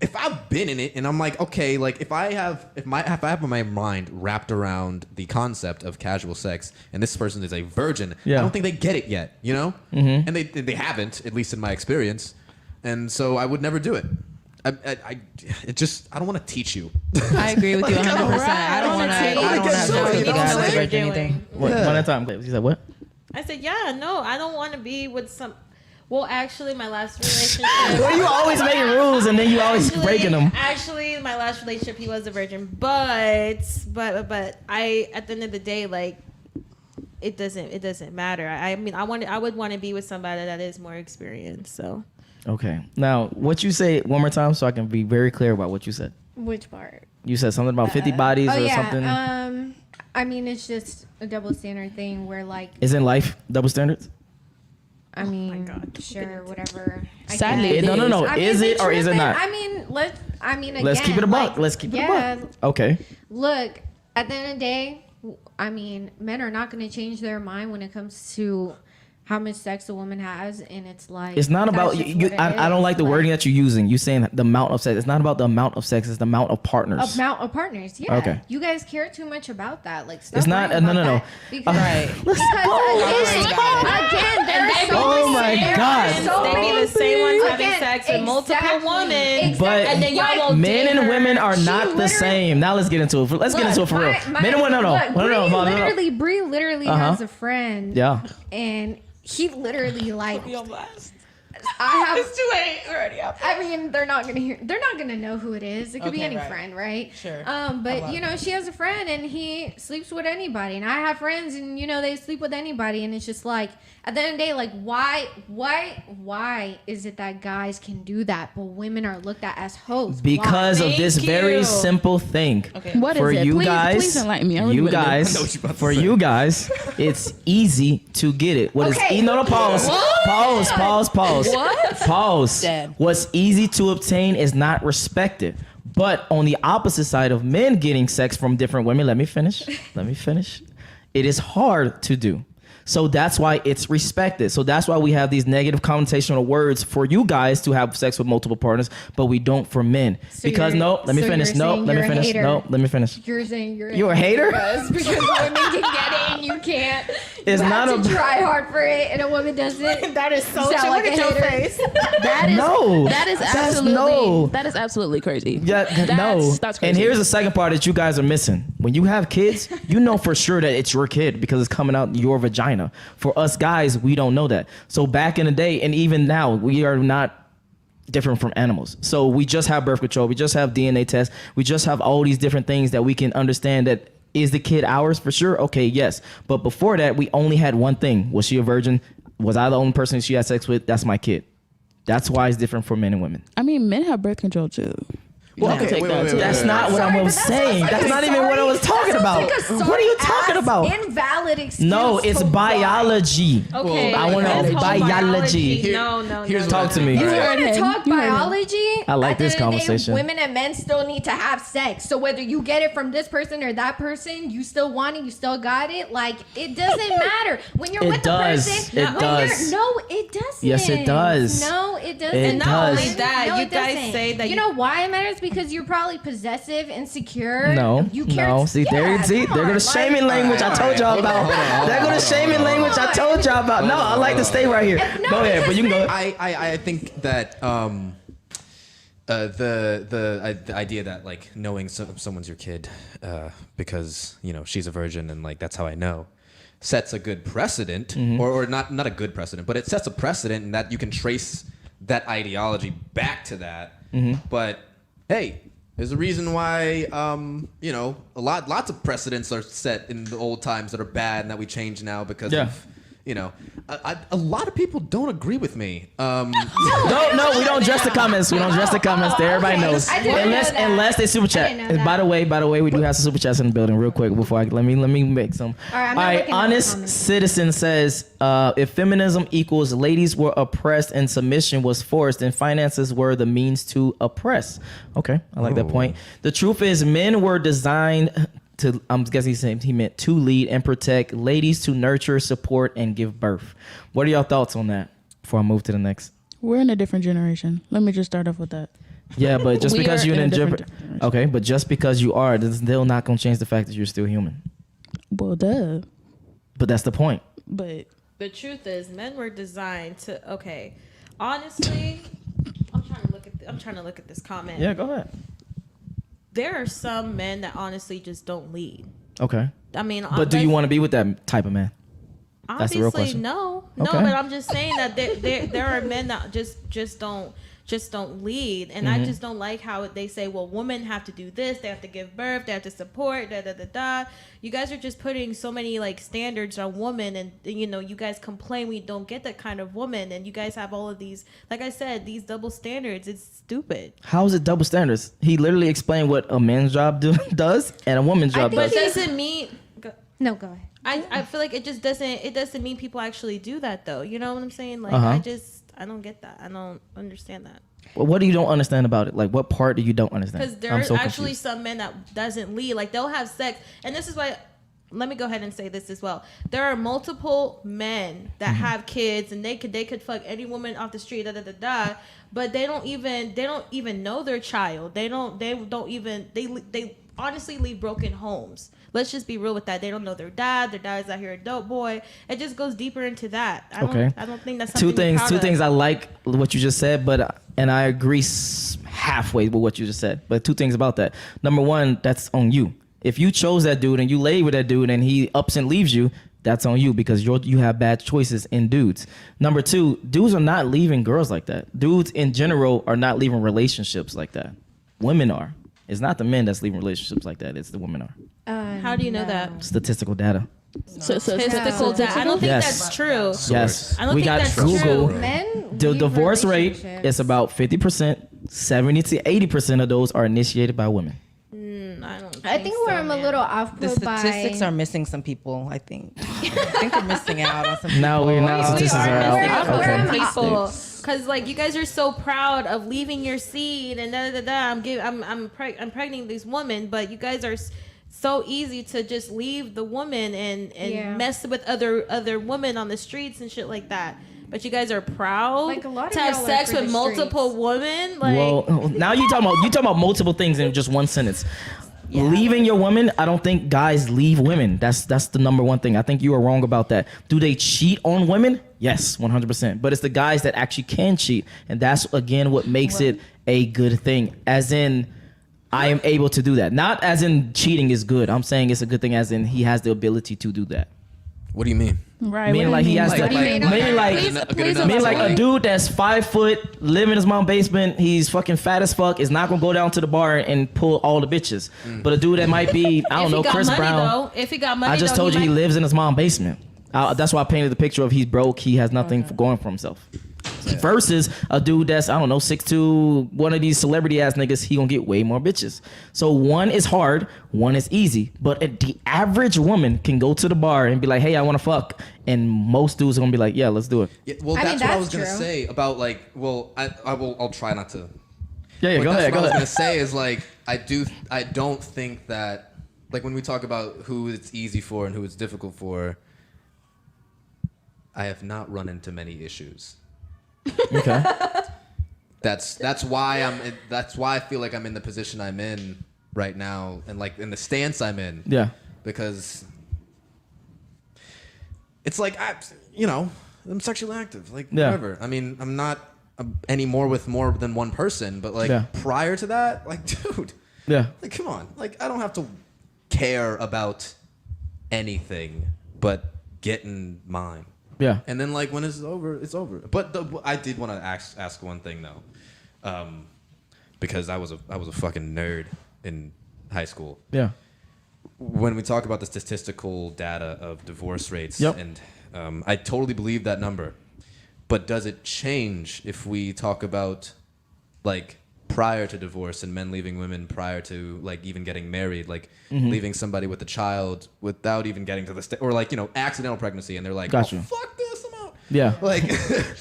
if I've been in it and I'm like, okay, like if I have my mind wrapped around the concept of casual sex and this person is a virgin, Yeah. I don't think they get it yet, you know? Mm-hmm. And they haven't, at least in my experience. And so I would never do it. I don't want to teach you. I agree with you 100%. I don't want to. I don't want to so have you to know what I'm guys saying? or anything. One at a time, please. You said what? I said, yeah, no, I don't want to be with some. Well, actually, my last relationship. Well, you always making rules and then you always breaking them. Actually, my last relationship, he was a virgin, but I, at the end of the day, like, it doesn't matter. I mean, I would want to be with somebody that is more experienced. So. Okay. Now, what you say one more time so I can be very clear about what you said. Which part? You said something about 50 bodies or something. I mean, it's just a double standard thing where, like, Isn't life double standards? I mean, sure, whatever. I Sadly, guess. No. I mean, Is they it or is it tripping. not? I mean, again, Let's keep it a buck. like, Let's keep it a yeah, buck. Okay. Look, at the end of the day, I mean, men are not going to change their mind when it comes to how much sex a woman has, and it's like It's not about that's just you. what it I don't is. like the wording that you're using. You saying the amount of sex. It's not about the amount of sex. It's the amount of partners. amount of partners. Yeah. Okay. You guys care too much about that. Like, stop It's not- worrying no, about no, no. that. Because, Right. because again, there's so Oh my many- God. so They be many- the same ones having Again, sex with multiple exactly, women. But and then y'all won't men date and her. women are She not the literally- same. Now let's get into it. Let's get into it for real. Men and women, no. Bree literally has a friend. Yeah. And he literally like. I have. It's too late already. I mean, they're not gonna know who it is. It could be Okay, any right. friend, right? Sure. But you know, she has a friend and he sleeps with anybody, and I have friends, and you know, they sleep with anybody, and it's just like at the end of the day, like why is it that guys can do that, but women are looked at as hoes? Because Why? of this Thank very you. simple thing. Okay. What is For it? you Please, guys, please enlighten me. I really you wanna know. guys, I know what you're about to for say. you guys, it's easy to get it. What is Okay. no, pause. Pause. What? Pause. Dead. What's easy to obtain is not respected. But on the opposite side of men getting sex from different women, let me finish. It is hard to do. So that's why it's respected. So that's why we have these negative connotational words for you guys to have sex with multiple partners, but we don't for men. So Because you're- let me so finish. you're No, saying let me you're a finish. hater. No, let me finish. You're saying you're a hater? because women can get it and you can't. It's you not have to a- try hard for it and a woman doesn't. That is so You sound true. like Look a at your hater. face. That is No. That is That's absolutely no. that is absolutely crazy. Yeah, no. That's crazy. And here's the second part that you guys are missing. When you have kids, you know for sure that it's your kid because it's coming out your vagina. For us guys, we don't know that. So back in the day, and even now, we are not different from animals. So we just have birth control. We just have DNA tests. We just have all these different things that we can understand that is the kid ours for sure? Okay, yes. But before that, we only had one thing. Was she a virgin? Was I the only person she had sex with? That's my kid. That's why it's different for men and women. I mean, men have birth control too. Well, have to okay, take that too. That's not what I was saying. That's not even what I was talking about. What are you talking about? Invalid excuse. No, it's to why. biology. Okay. I wanna this know whole biology. No. Here's Talk to me. You heard want to him. talk You heard him. biology? I like At the this end of the day, conversation. Women and men still need to have sex. So whether you get it from this person or that person, you still want it. You still got it. Like it doesn't matter when you're It with does. the person. It when does. No, it doesn't. Yes, it does. No, it doesn't. It And not does. only that, No, you it guys doesn't. say that you know why it matters because you're probably possessive, insecure. No, you care. no. See, Yeah, they're come going on, to shaming language I told y'all about. They're going to shaming language I told y'all about. No, I like to stay right here. No, Go ahead, but you can go. I think that the idea that like knowing someone's your kid because you know she's a virgin and like that's how I know sets a good precedent or not a good precedent, but it sets a precedent in that you can trace that ideology back to that. But hey, there's a reason why you know lots of precedents are set in the old times that are bad and that we change now because of you know a lot of people don't agree with me. No, we don't address the comments. We don't address the comments. Everybody okay. knows. I didn't know that. Unless they super I chat. didn't know And by that. the way, we do have some super chats in the building. Real quick before let me make some. All right, I'm not looking at the Honest comments. Citizen says, if feminism equals ladies were oppressed and submission was forced, and finances were the means to oppress. Okay, I like that point. The truth is, men were designed to, I'm guessing he meant to lead and protect, ladies to nurture, support, and give birth. What are y'all thoughts on that before I move to the next? We're in a different generation. Let me just start off with that. Yeah, but just We because are you're in a in different different, generation. okay, but just because you are, that's still not gonna change the fact that you're still human. Well, duh. But that's the point. But The truth is, men were designed to. Okay, honestly, I'm trying to look at this comment. Yeah, go ahead. There are some men that honestly just don't lead. Okay, I mean, but do you want to be with that type of man? That's the real obviously question. no, Okay. but I'm just saying that there are men that just don't lead, and Mm-hmm. I just don't like how they say, well, women have to do this, they have to give birth, they have to support, da da da da. You guys are just putting so many like standards on women, and you know, you guys complain we don't get that kind of woman, and you guys have all of these, like I said, these double standards. It's stupid. How is it double standards? He literally explained what a man's job does and a woman's job But does. doesn't mean. No, go ahead. I feel like it doesn't mean people actually do that though. You know what I'm saying? Like Uh-huh. I don't get that. I don't understand that. Well, what do you don't understand about it? Like, what part do you don't understand? Because I'm there's so actually confused. some men that doesn't lead. Like they'll have sex, and this is why let me go ahead and say this as well. There are multiple men that have kids, and they could fuck any woman off the street, but they don't even know their child. They honestly leave broken homes. Let's just be real with that. They don't know their dad. Their dad's out here a dope boy. It just goes deeper into that. I don't think that's something two things I like what you just said, and I agree halfway with what you just said. But two things about that. Number one, that's on you. If you chose that dude and you laid with that dude and he ups and leaves you, that's on you because you have bad choices in dudes. Number two, dudes are not leaving girls like that. Dudes in general are not leaving relationships like that. Women are. It's not the men that's leaving relationships like that. It's the women are. How do you know that? Statistical data. Statistical data. I don't think that's true. Yes. I don't we think got that's Google. true. Men The leave divorce rate relationships. is about 50%. 70 to 80% of those are initiated by women. I think where I'm a little off The put statistics by. are missing some people, I think. I think they're missing out on some people. Now we're not We statistics are are missing out. out Okay. on people because like you guys are so proud of leaving your seed and I'm pregnant these women, but you guys are so easy to just leave the woman and mess with other women on the streets and shit like that. But you guys are proud Like, a lot of to have y'all are sex for with the multiple streets. women. Like, Well, now you talking about multiple things in just one sentence. Leaving your woman, I don't think guys leave women. That's the number one thing. I think you are wrong about that. Do they cheat on women? Yes, 100%. But it's the guys that actually can cheat, and that's again what makes it a good thing. As in, I am able to do that. Not as in cheating is good. I'm saying it's a good thing as in he has the ability to do that. What do you mean? Right. Meaning like he has Like- to, like- meaning like, meaning like a dude that's 5 foot, live in his mom's basement, he's fucking fat as fuck, is not gonna go down to the bar and pull all the bitches. But a dude that might be, I don't know, Chris Brown. If he got money, I just told you he lives in his mom's basement. That's why I painted the picture of he's broke, he has nothing going for himself. Versus a dude that's, I don't know, 6'2", one of these celebrity ass niggas, he gonna get way more bitches. So one is hard, one is easy. But the average woman can go to the bar and be like, hey, I wanna fuck. And most dudes are gonna be like, yeah, let's do it. Yeah, well, I mean, that's what I was that's gonna true. say about like. Well, I'll try not to. Yeah, But go that's ahead, what I was go gonna ahead. say is like I don't think that like when we talk about who it's easy for and who it's difficult for, I have not run into many issues. Okay. That's why I feel like I'm in the position I'm in right now and like in the stance I'm in. Yeah. Because it's like I'm sexually active, like Yeah. whatever. I mean, I'm not anymore with more than one person, but like Yeah. prior to that, like dude, Yeah. like come on, like I don't have to care about anything but getting mine. Yeah. And then like when it's over, it's over. But I did want to ask one thing though, because I was a fucking nerd in high school. Yeah. When we talk about the statistical data of divorce rates, Yep. and I totally believe that number, but does it change if we talk about like prior to divorce and men leaving women prior to like even getting married, like leaving somebody with a child without even getting to the or like accidental pregnancy, and they're like, Got you. oh, fuck this, I'm out. Yeah. Like,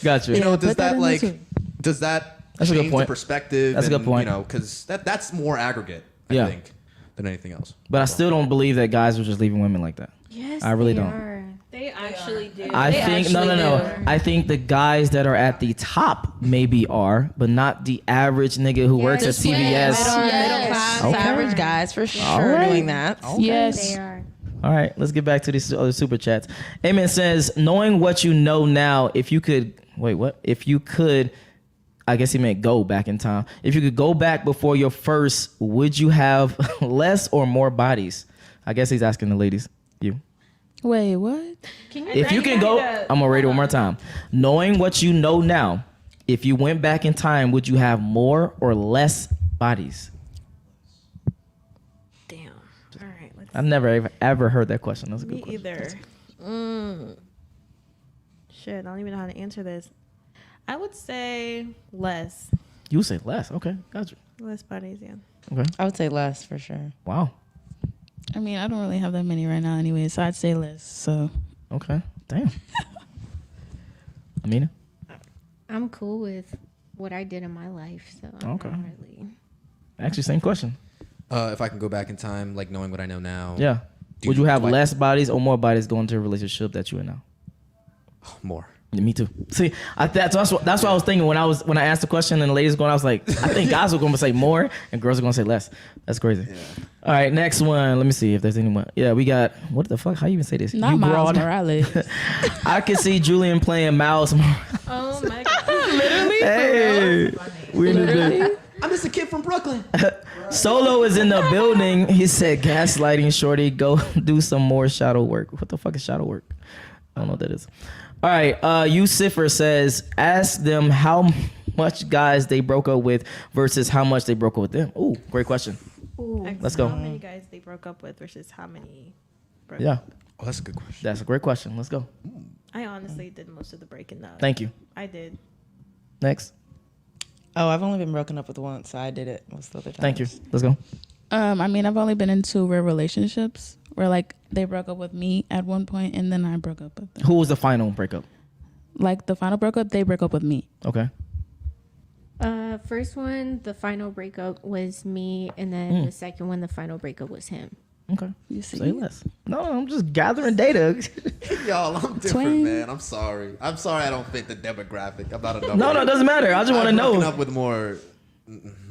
Got you. does put that that in like there too. does that That's a good change point. the perspective? That's a good and, point. Because that's more aggregate, I Yeah. think, than anything else. But I still don't believe that guys are just leaving women like that. Yes, I really they don't. are. They actually do. I think no. I think the guys that are at the top maybe are, but not the average nigga who works at CVS. Middle class, Okay. average guys for sure right. doing that. Yes. They are. All right, let's get back to these other super chats. Amen says, knowing what you know now, if you could, wait, what? If you could, I guess he meant go back in time. If you could go back before your first, would you have less or more bodies? I guess he's asking the ladies. You. Wait, what? If you can go, I'm gonna read it one more time. Knowing what you know now, if you went back in time, would you have more or less bodies? Damn. All right. Let's I've never ever heard that question. That's a good Me question. either. Shit, I don't even know how to answer this. I would say less. You say less. Okay, gotcha. Less bodies, yeah. Okay. I would say less for sure. Wow. I mean, I don't really have that many right now anyway, so I'd say less. So Okay. Damn. Amina? I'm cool with what I did in my life, so I'm Okay. not really. Actually, same question. If I can go back in time, like knowing what I know now, Yeah. Would you have less bodies or more bodies going into a relationship that you in now? More. Yeah, me too. See, that's what I was thinking when I asked the question and the ladies going. I was like, I think guys are going to say more and girls are going to say less. That's crazy. Yeah. All right, next one. Let me see if there's anyone. Yeah, we got. What the fuck? How you even say this? Not Miles Morales. I can see Julian playing Miles. Oh my god! Literally. Hey, Literally. I'm just a kid from Brooklyn. Solo is in the building. He said, "Gaslighting, shorty. Go do some more shadow work." What the fuck is shadow work? I don't know what that is. All right, Yusifer says, ask them how much guys they broke up with versus how much they broke up with them. Ooh, great question. Ooh, let's go. How many guys they broke up with versus how many broke Yeah. up? Oh, that's a good question. That's a great question. Let's go. I honestly did most of the breaking up. Thank you. I did. Next. Oh, I've only been broken up with once, so I did it most of the other times. Thank you. Let's go. I mean, I've only been in 2 real relationships where like they broke up with me at one point and then I broke up with them. Who was the final breakup? Like the final breakup, they broke up with me. Okay. First one, the final breakup was me, and then the second one, the final breakup was him. Okay. You see? Say less. No, I'm just gathering data. Y'all, I'm different, Twin. man. I'm sorry. I don't fit the demographic. I'm not a number. No, it doesn't matter. I just want to I've broken know. up with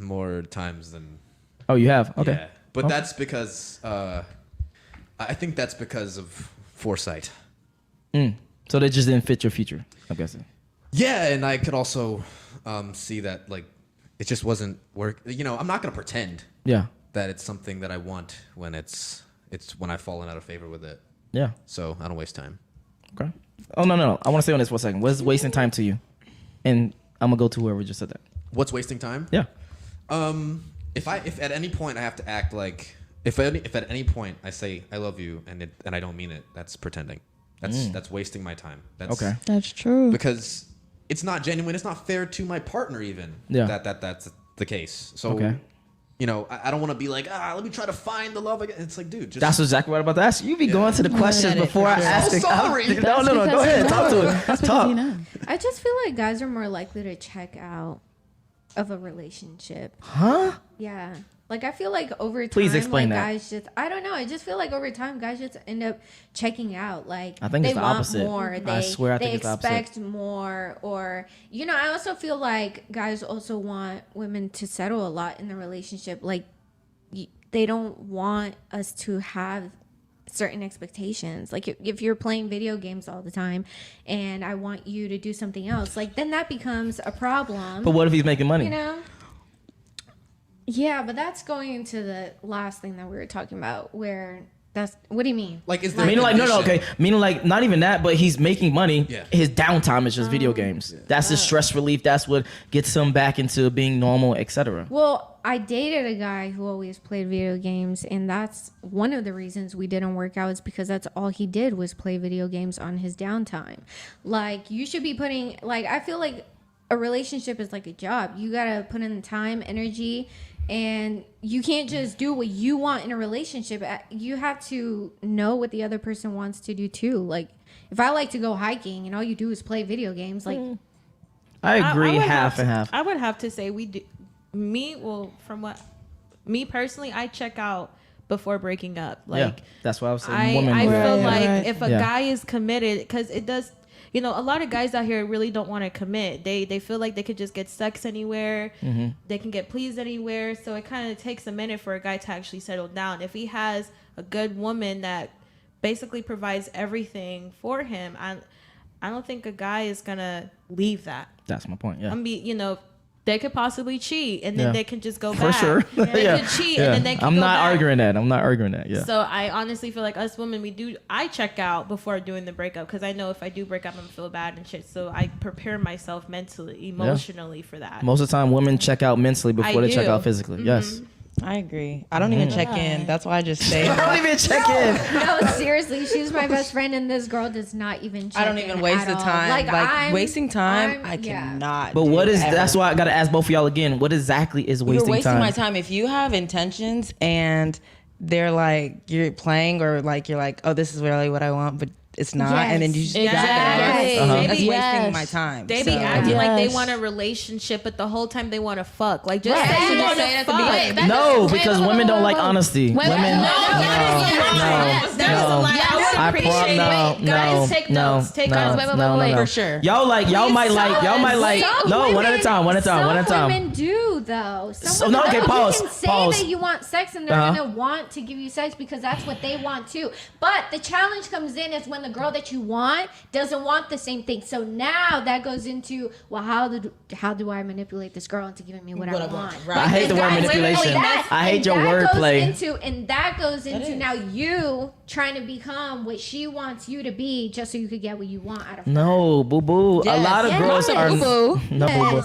more times than. Oh, you have? Okay. Yeah. But Okay. that's because I think that's because of foresight. So they just didn't fit your future, I'm guessing. Yeah, and I could also see that like it just wasn't work. You know, I'm not gonna pretend Yeah. that it's something that I want when it's when I've fallen out of favor with it. Yeah. So I don't waste time. Okay. Oh, no. I want to stay on this for a second. What is wasting time to you? And I'm going to go to whoever just said that. What's wasting time? Yeah. If at any point I have to act like if at any point I say I love you and I don't mean it, that's pretending. That's wasting my time. That's Okay. That's true. because it's not genuine. It's not fair to my partner even. Yeah. That's the case. So Okay. you know, I don't want to be like, let me try to find the love again. It's like, dude, just That's exactly what I'm about to ask you. You be going to the questions before I ask it. sorry. No. Go ahead. Talk to it. That's Talk. because you know. I just feel like guys are more likely to check out of a relationship. Huh? Yeah. Like, I feel like over time, Please explain like, that. guys just, I don't know. I just feel like over time, guys just end up checking out. Like, I think they it's the want opposite. more. I swear I think they it's the opposite. expect more. Or, you know, I also feel like guys also want women to settle a lot in the relationship. Like, they don't want us to have certain expectations. Like, if you're playing video games all the time and I want you to do something else, like, then that becomes a problem. But what if he's making money? You know? Yeah, but that's going into the last thing that we were talking about, where that's, what do you mean? like, is there Meaning like, no, condition? okay. Meaning like, not even that, but he's making money. Yeah. His downtime is just video games. That's his stress relief. That's what gets him back into being normal, etc. Well, I dated a guy who always played video games, and that's one of the reasons we didn't work out, is because that's all he did was play video games on his downtime. Like, you should be putting, like, I feel like a relationship is like a job. You gotta put in the time, energy, and you can't just do what you want in a relationship. You have to know what the other person wants to do too. Like, if I like to go hiking and all you do is play video games, like, I agree, would half have and to- half. I would have to say we do. Me personally, I check out before breaking up. Like, Yeah, that's what I was saying. Women I do feel that. like Right. if a Yeah. guy is committed, because it does, you know, a lot of guys out here really don't want to commit. They feel like they could just get sex anywhere. Mm-hmm. They can get pleased anywhere. So it kind of takes a minute for a guy to actually settle down. If he has a good woman that basically provides everything for him, I don't think a guy is gonna leave that. That's my point. Yeah. You know, they could possibly cheat and then Yeah. they can just go For back. sure. They Yeah. could cheat Yeah. and then they can I'm go not back. arguing that. Yeah. So I honestly feel like us women, I check out before doing the breakup, because I know if I do break up, I'm gonna feel bad and shit. So I prepare myself mentally, emotionally for that. Most of the time, women check out mentally before I they check do. out physically. Yes. I agree. I don't even check in. That's why I just stay. I don't even check in. no, seriously, she's my best friend, and this girl does not even check I don't even waste at the all. time. Like wasting time, I'm- I yeah. cannot. But do what is? ever. That's why I gotta ask both of y'all again. What exactly is You're wasting wasting time? my time. If you have intentions and they're like you're playing, or like you're like, oh, this is really what I want, but it's not, and then you just Exactly. that's Maybe- wasting my time. They be So- acting like they Yes. want a relationship, but the whole time they want to fuck. Like just Right. say you Yes. want Say to it at fuck. the beginning. That No, doesn't- because wait, women don't like wait. honesty. Wait, Women, no, That is a lie. I would I appreciate no, it. Guys, take notes. Take notes. Wait, For sure. Y'all might like. Some No, one at a women- time. One at a Some time. women do though. Some So, women no, okay, do. pause, You can say pause. that you want sex, and they're gonna want to give you sex because that's what they want too. But the challenge comes in is when the girl that you want doesn't want the same thing. So now that goes into, well, how do I manipulate this girl into giving me what I want? I hate the word That- manipulation. that- I hate and your that goes wordplay. And that goes into now you trying to become what she wants you to be just so you could get what you want out of her. No, boo boo. A lot of Yes. girls Yes. are Boo-boo. no boo boo.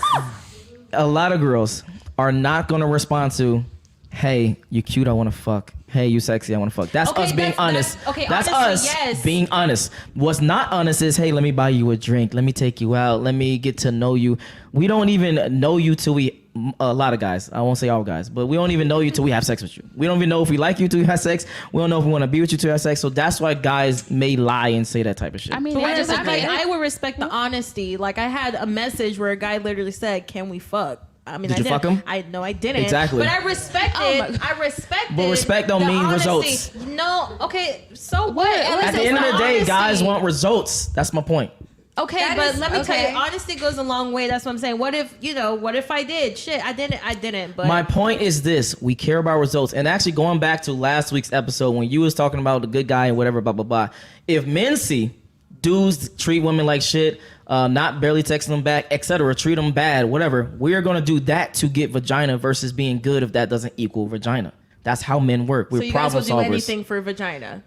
A lot of girls are not gonna respond to, "Hey, you cute. I want to fuck. Hey, you sexy. I want to fuck." That's Okay, us being that's- honest. okay, That's honestly, us yes. being honest. What's not honest is, "Hey, let me buy you a drink. Let me take you out. Let me get to know you." We don't even know you till we. A lot of guys. I won't say all guys, but we don't even know you till we have sex with you. We don't even know if we like you till we have sex. We don't know if we want to be with you till we have sex. So that's why guys may lie and say that type of shit. I mean, But I wait, disagree. like, I would respect the honesty. Like I had a message where a guy literally said, "Can we fuck?" I mean, Did you didn't. fuck him? No, I didn't. Exactly. But I respected. Oh my- I respected. But respect don't the mean honesty. results. No. Okay. So what? At the end of the day, guys want results. That's my point. Okay, That but is- let me tell okay. you, honesty goes a long way. That's what I'm saying. What if I did? Shit, I didn't. But My point is this: we care about results. And actually, going back to last week's episode when you was talking about the good guy and whatever, blah blah blah. If men see dudes treat women like shit, not barely texting them back, etc., treat them bad, whatever, we are gonna do that to get vagina versus being good. If that doesn't equal vagina, that's how men work. We're so you guys problem will do solvers. anything for vagina.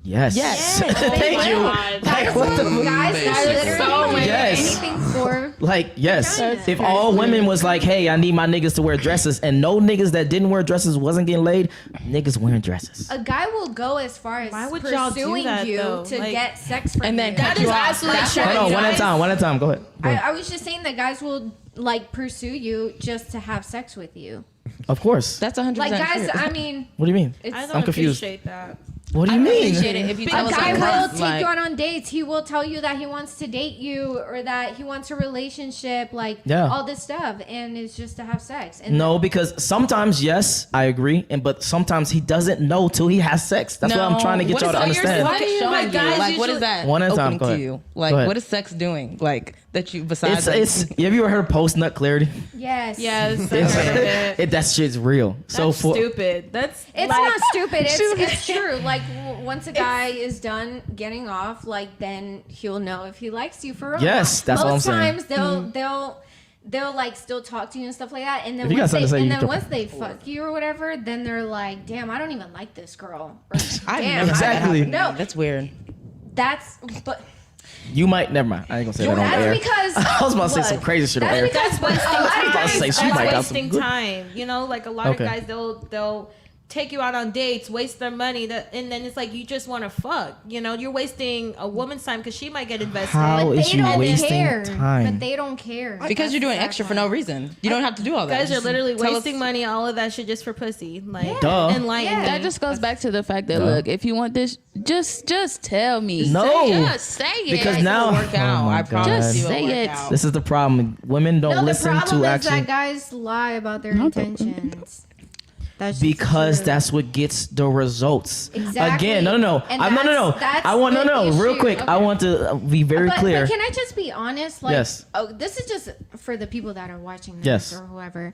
Yes. Thank you. Guys literally so do Yes. anything for. Like, yes. Vagina. If all women was like, "Hey, I need my niggas to wear dresses," and no niggas that didn't wear dresses wasn't getting laid, niggas wearing dresses. A guy will go as far as Why would y'all do pursuing that, you though? to Like- get sex from And then you. cut That you is off. absolutely That's true. what- Hold on, one at a Guys- time. One at a time. Go ahead. Go ahead. I was just saying that guys will like pursue you just to have sex with you. Of course. That's 100%. Like guys, true. I mean, What do you mean? it's I don't I'm confused. appreciate that. What do you mean? appreciate it if you a tell us guy up will front, take like- you out on dates. He will tell you that he wants to date you or that he wants a relationship, like Yeah. all this stuff, and it's just to have sex. And No, because sometimes, yes, I agree, but sometimes he doesn't know till he has sex. That's what I'm trying to get What y'all is to all understand. Why do you- showing like, you? guys Like, what is usually- that One at a time, opening go to ahead. you? Go Like, ahead. what is sex doing? Like, that you, besides... It's have you ever heard of post nut clarity? yes, Yes, I heard it. That shit's real. So That's for stupid. That's It's like, not stupid. It's true. Like once a guy is done getting off, like then he'll know if he likes you for real. Yes, that's Most what I'm saying. times they'll like still talk to you and stuff like that, and then If you got something to say, you can- once they fuck you or whatever, then they're like, damn, I don't even like this girl. Or, I've damn, never Exactly. had that happen. No. That's weird. but you might never mind. I ain't gonna say that on that's air. because I was about to say what? some crazy shit on That's air. because That's wasting a lot of time. about to guys- say she That's might got some wasting good- time. You know, like a lot Okay. of guys, they'll take you out on dates, waste their money, and then it's like you just want to fuck. You know, you're wasting a woman's time because she might get invested. How But is they you don't wasting care. time? But they don't care. Because you're doing extra for no reason. You don't have to do all that. Guys are Just literally tell us- wasting money, all of that shit just for pussy. Like, Duh. enlighten Yeah. me. That just goes back to the fact that Duh. look, if you want this, just tell me. No. say it. Because It's now, gonna work out. oh my I promise God. you Just it'll say work it. out. This is the problem. Women don't No, the listen problem to is actually that guys lie about their Not the- intentions. That's just because true. that's what gets the results. Exactly. Again, no. And No. that's I want the real issue. quick. I Okay. want to be very clear. But can I just be honest? Like, Yes. Oh, this is just for the people that are watching this Yes. or whoever.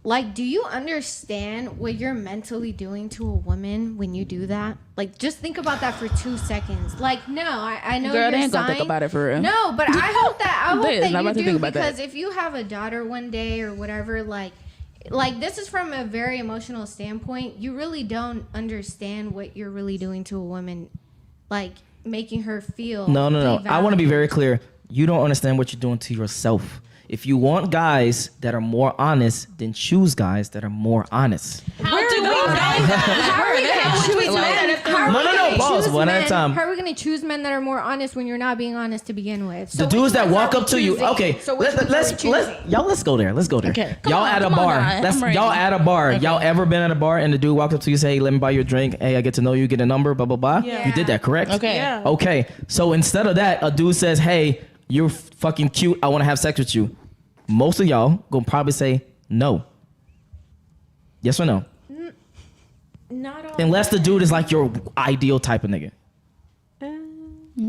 Like, do you understand what you're mentally doing to a woman when you do that? Like, just think about that for 2 seconds. Like, no, I know Girl, you're they ain't gonna think signed- about it for real. No, but I hope that They is not you about to do think about that. because if you have a daughter one day or whatever, like this is from a very emotional standpoint. You really don't understand what you're really doing to a woman, like making her feel. No. I want to be devalued. very clear. You don't understand what you're doing to yourself. If you want guys that are more honest, then choose guys that are more honest. How do we know that? How are we gonna choose Like- men? How are No, we no, gonna Pause. One at a time. How are we gonna choose men that are more honest when you're not being honest to begin with? So The dudes that which ones walk are up we to you. choosing? Okay, So which ones are we choosing? let's go there. Let's go there. Okay. Y'all at a bar. Y'all at a bar. Okay. Y'all ever been at a bar and the dude walked up to you, say, "Hey, let me buy you a drink. Hey, I get to know you, get a number, blah blah blah." Yeah. You did that, correct? Okay. Yeah. Okay. So instead of that, a dude says, "Hey, you're fucking cute. I want to have sex with you." Most of y'all gonna probably say no. Yes or no? Not all. Unless the dude is like your ideal type of nigga.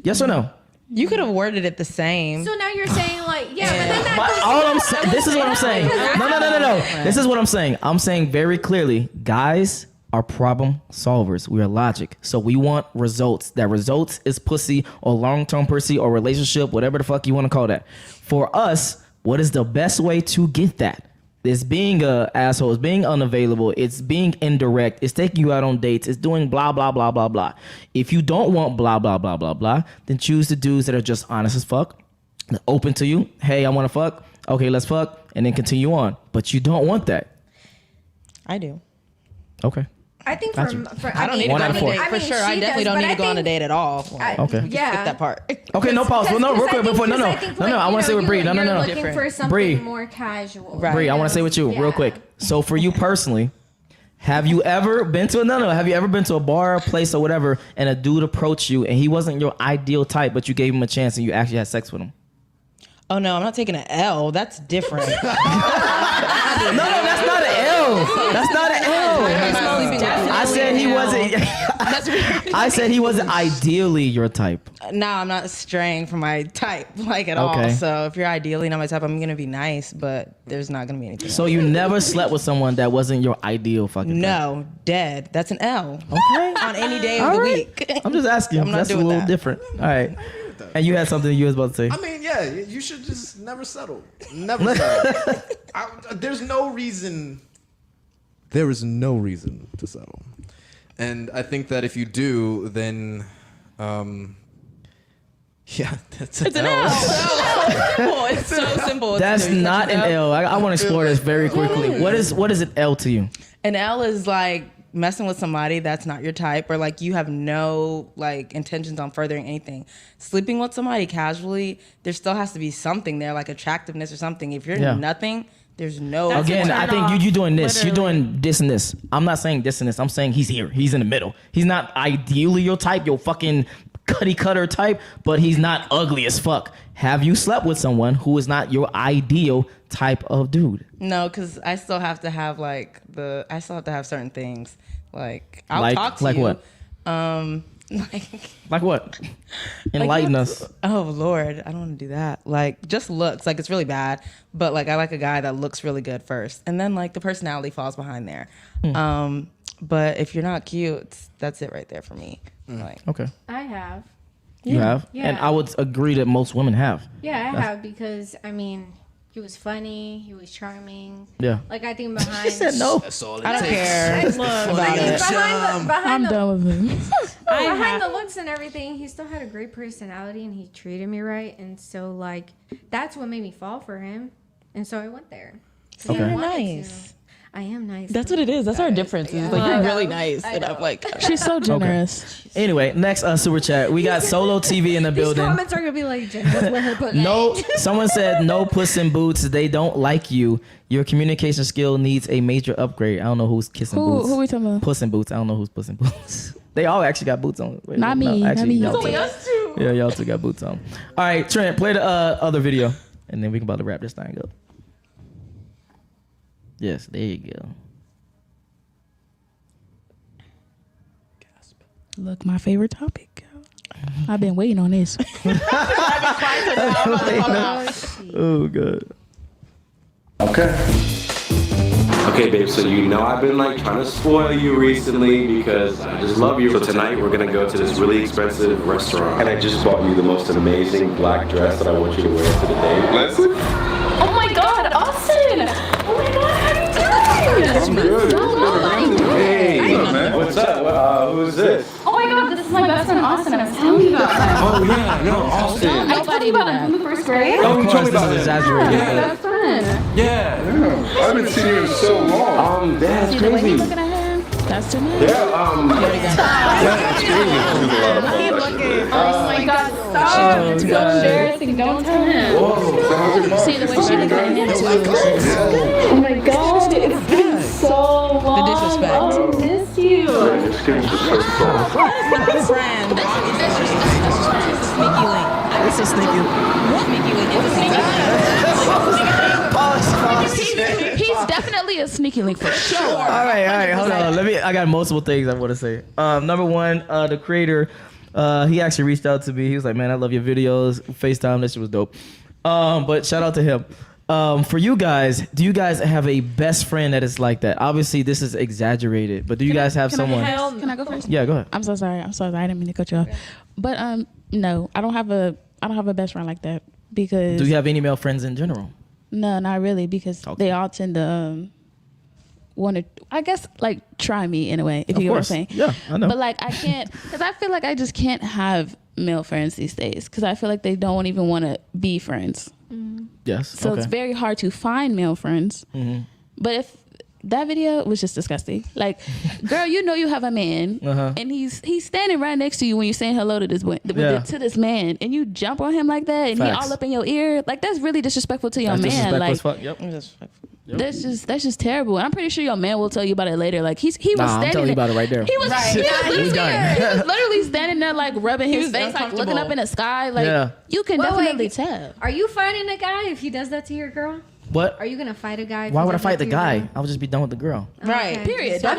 Yes or no? You could have worded it the same. So now you're saying like, yeah, but then that goes All I'm saying, this is what I'm saying. No. This is what I'm saying. I'm saying very clearly, guys are problem solvers. We are logic. So we want results. That results is pussy or long-term pussy or relationship, whatever the fuck you want to call that. For us, what is the best way to get that? It's being a asshole. It's being unavailable. It's being indirect. It's taking you out on dates. It's doing blah, blah, blah, blah, blah. If you don't want blah, blah, blah, blah, blah, then choose the dudes that are just honest as fuck, open to you. Hey, I want to fuck. Okay, let's fuck. And then continue on. But you don't want that. I do. Okay. I think Gotcha. I don't need to go on a date for sure. I definitely don't need to go on a date at all. Okay. Yeah. Skip that part. Okay, no pause. Well, no, real quick before. No. I want to say with Bree. No. You're looking for something Bree. more casual. Right. Bree, I want to say with you real Yeah. quick. So for you personally, have you ever been to have you ever been to a bar, a place, or whatever, and a dude approached you and he wasn't your ideal type, but you gave him a chance and you actually had sex with him? Oh no, I'm not taking an L. That's different. No, that's not an L. That's not an L. I said he wasn't. I said he wasn't ideally your type. No, I'm not straying from my type like at all. Okay. So if you're ideally not my type, I'm gonna be nice, but there's not gonna be anything. So you never slept with someone that wasn't your ideal fucking type? No, dead. That's an L. Okay. On any day of All the right. week. I'm just asking. I'm not That's a doing little that. different. All right. And you had something you was about to say. I mean, yeah, you should just never settle. Never settle. There's no reason. There is no reason to settle. And I think that if you do, then, yeah, that's It's an L. It's so simple. That's not an L. I want to explore this very quickly. What is an L to you? An L is like messing with somebody that's not your type, or like you have no like intentions on furthering anything. Sleeping with somebody casually, there still has to be something there, like attractiveness or something. If you're nothing, there's no. That's Again, a I think turn you doing this. literally. You're doing this and this. I'm not saying this and this. I'm saying he's here. He's in the middle. He's not ideally your type, your fucking cookie cutter type, but he's not ugly as fuck. Have you slept with someone who is not your ideal type of dude? No, because I still have to have I still have to have certain things. Like I'll talk to you. What? Like what? Enlighten us. Oh Lord, I don't want to do that. Like just looks, like it's really bad. But like I like a guy that looks really good first, and then like the personality falls behind there. But if you're not cute, that's it right there for me. Like Okay. I have. You have? Yeah. And I would agree that most women have. Yeah, I have because I mean, he was funny, he was charming. Yeah. Like I think behind. She said no. That's all it I don't takes. care about it. Behind I'm the, done with him. behind the looks and everything, he still had a great personality and he treated me right. And so like that's what made me fall for him. And so I went there. 'Cause I You're wanted nice. to. I am nice. That's what it is. That's our difference. Is like you're really nice, and I'm like, She's so generous. Anyway, next super chat. We got Solo TV in the These building. comments are gonna be like, Jen, just let her put No, someone said no puss in boots. They don't like you. Your communication skill needs a major upgrade. I don't know who's kissing boots. Who we talking about? Puss in boots. I don't know who's puss in boots. They all actually got boots on. Wait, Not no, me, not me. y'all It's only two. Yeah, y'all two got boots on. All right, Trent, play the other video, and then we can about to wrap this thing up. Yes, there you go. Look, my favorite topic. I've been waiting on this. Oh, good. Okay, babe, so you know I've been like trying to spoil you recently because I just love you. So tonight we're gonna go to this really expensive restaurant. And I just bought you the most amazing black dress that I want you to wear to the date. Leslie? Oh my god, Austin! Oh my god, how are you doing? I'm good. Hey, what's up? Who's this? Oh my god, this is my best friend Austin. I was telling you about him. Oh yeah, no, Austin. I told you about him from the first grade. Oh, you told me This about is it. exaggerated. My best friend. Yeah. I haven't seen you in so long. That's See the way he's crazy. looking at her? That's too much. Yeah, that's crazy. Oh my God, stop. It's so embarrassing. Don't tell him. Whoa. See the way she looked at him too. Oh my God, it's been so long. The disrespect. Oh, I miss you. It's getting to so soft. Friend. Sneaky link. It's a sneaky. Sneaky link. It's a sneaky link. He's definitely a sneaky link for sure. All right, hold on. I got multiple things I want to say. Number one, the creator, he actually reached out to me. He was like, "Man, I love your videos. FaceTime, this shit was dope." But shout out to him. For you guys, do you guys have a best friend that is like that? Obviously, this is exaggerated, but do you guys have someone? Can I go first? Yeah, go ahead. I'm so sorry. I didn't mean to cut you off. But no, I don't have a best friend like that because. Do you have any male friends in general? No, not really, because they all tend to want to, I guess, like try me in a way, if you get what I'm saying. Yeah, I know. But like I can't, because I feel like I just can't have male friends these days, because I feel like they don't even want to be friends. Yes. So it's very hard to find male friends. Mm-hmm. But if that video was just disgusting. Like, girl, you know you have a man, and he's standing right next to you when you're saying hello to this to this man, and you jump on him like that, and he all up in your ear. Like, that's really disrespectful to your man. Like, that's just terrible. And I'm pretty sure your man will tell you about it later. Like, he was standing. I'm telling you about it right there. He was literally standing there, like rubbing his face, like looking up in the sky. Like, you can definitely tell. Are you fighting a guy if he does that to your girl? What? Are you gonna fight a guy? Why would I fight the guy? I would just be done with the girl. Right. Okay. Period. So That's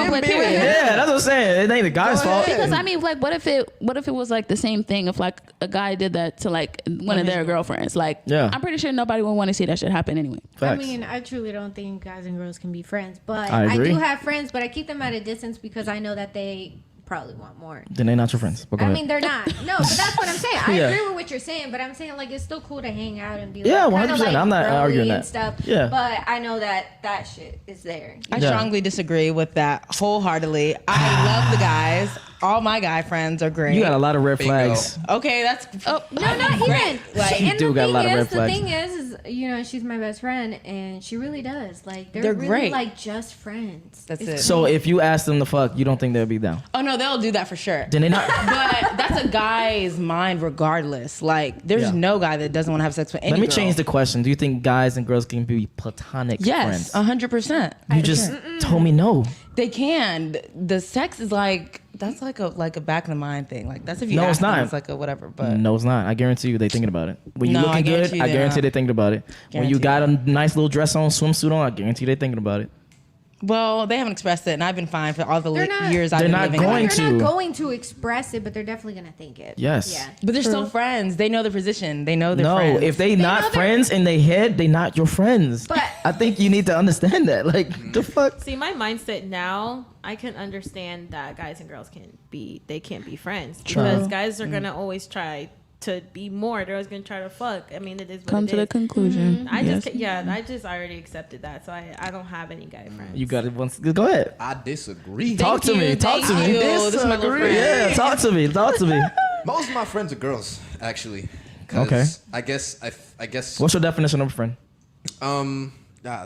what Period. Yeah, that's what I'm saying. It ain't the guy's fault. Because I mean, like, what if it was like the same thing if like a guy did that to like one of their girlfriends? Like, I'm pretty sure nobody would want to see that shit happen anyway. Facts. I mean, I truly don't think guys and girls can be friends, but I I agree. do have friends, but I keep them at a distance because I know that they probably want more. Then they're not your friends. But go I ahead. mean, they're not. No, but that's what I'm saying. I Yeah. agree with what you're saying, but I'm saying like it's still cool to hang out and be Yeah, like, kinda 100%. like I'm not girly arguing and that. stuff. Yeah. But I know that shit is there. I Yeah. strongly disagree with that wholeheartedly. I love the guys. All my guy friends are great. You got a lot of red flags. Okay, that's No, not even. Like, And do the got a lot of thing red is, the flags. thing is, you know, she's my best friend, and she really does. Like, they're really great. like just friends. That's It's it. So if you ask them to fuck, you don't think they'll be down? Oh no, they'll do that for sure. Then they not. But that's a guy's mind regardless. Like, there's Yeah. no guy that doesn't want to have sex with any Let me girl. change the question. Do you think guys and girls can be platonic Yes, friends? 100%. You just told me no. They can. The sex is like, that's like a back in the mind thing. Like, that's if you No, ask it's them, not. it's like a whatever. But No, it's not. I guarantee you they thinking about it. When you No, I looking guarantee good, you I they're guarantee not. they thinking about it. When you Guarantee. got a nice little dress on, swimsuit on, I guarantee they thinking about it. well, they haven't expressed it, and I've been fine for all the They're not- years I've They're been not living. going life. They're not to. going to express it, but they're definitely gonna think it. Yes. Yeah. But they're still friends. They know their position. They know their No, friends. if they not know they're- friends in their head, they not your friends. But- I think you need to understand that. Like, the fuck? See, my mindset now, I can understand that guys and girls can't be friends because guys are gonna always try to be more. They're always gonna try to fuck. I mean, it is what Come it to the is. conclusion. I Yes. just already accepted that, so I don't have any guy friends. You got it once. Go ahead. I disagree. Talk to me. Talk to me. This is my little friend. Yeah, talk to me. Talk to me. Most of my friends are girls, actually. 'Cause Okay. I guess. What's your definition of a friend?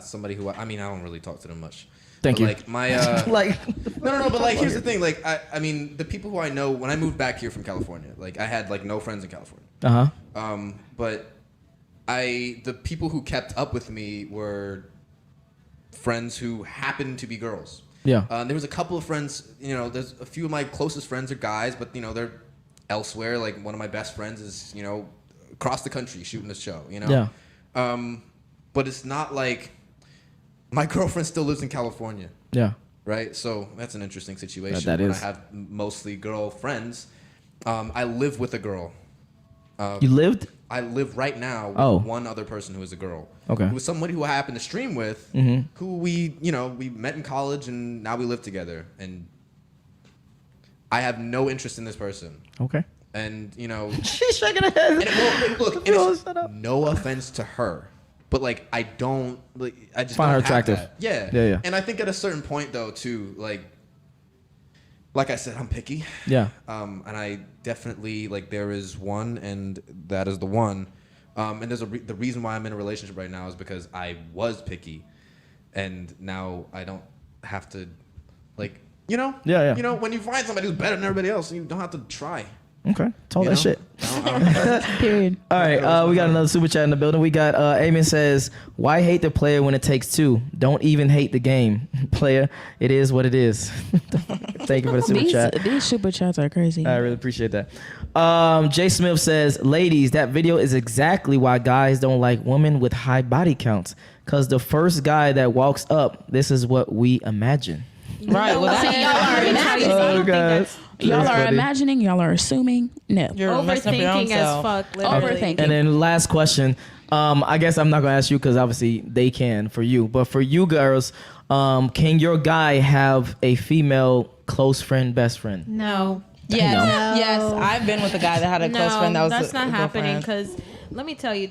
Somebody who I don't really talk to them much. Thank But you. Like my Like, no, but like here's the thing. Like I mean the people who I know when I moved back here from California, like I had like no friends in California. But the people who kept up with me were friends who happened to be girls. Yeah. There was a couple of friends, you know, there's a few of my closest friends are guys, but you know, they're elsewhere. Like one of my best friends is, you know, across the country shooting a show, you know? Yeah. But it's not like my girlfriend still lives in California. Yeah. Right? So that's an interesting situation. That when is. I have mostly girl friends. I live with a girl. You lived? I live right now with one other person who is a girl. Okay. Who is somebody who I happen to stream with, who we met in college and now we live together. And I have no interest in this person. Okay. And, you know. She's shaking her head. And it's no offense to her. But like I don't like I just Find her don't have attractive. that. Yeah. Yeah. And I think at a certain point though too, like I said, I'm picky. Yeah. And I definitely like there is one, and that is the one. And there's the reason why I'm in a relationship right now is because I was picky, and now I don't have to, like, you know, Yeah. You know, when you find somebody who's better than everybody else, you don't have to try. Okay, told You that know? shit. Period. All right, we got another super chat in the building. We got Eamon says, "Why hate the player when it takes two? Don't even hate the game, player. It is what it is." Thank you for the super chat. These super chats are crazy. I really appreciate that. Jay Smith says, "Ladies, that video is exactly why guys don't like women with high body counts. Cause the first guy that walks up, this is what we imagine." Right. Well, See, y'all are imagining. Oh, guys. Y'all are imagining. Y'all are assuming. No. You're messing up your own Overthinking as self. fuck. Literally. Overthinking. And then last question. I guess I'm not gonna ask you because obviously they can for you, but for you girls, can your guy have a female close friend, best friend? No. Yes. Yes. I've been with a guy that had a close friend that was that's a not happening. girlfriend. Because let me tell you,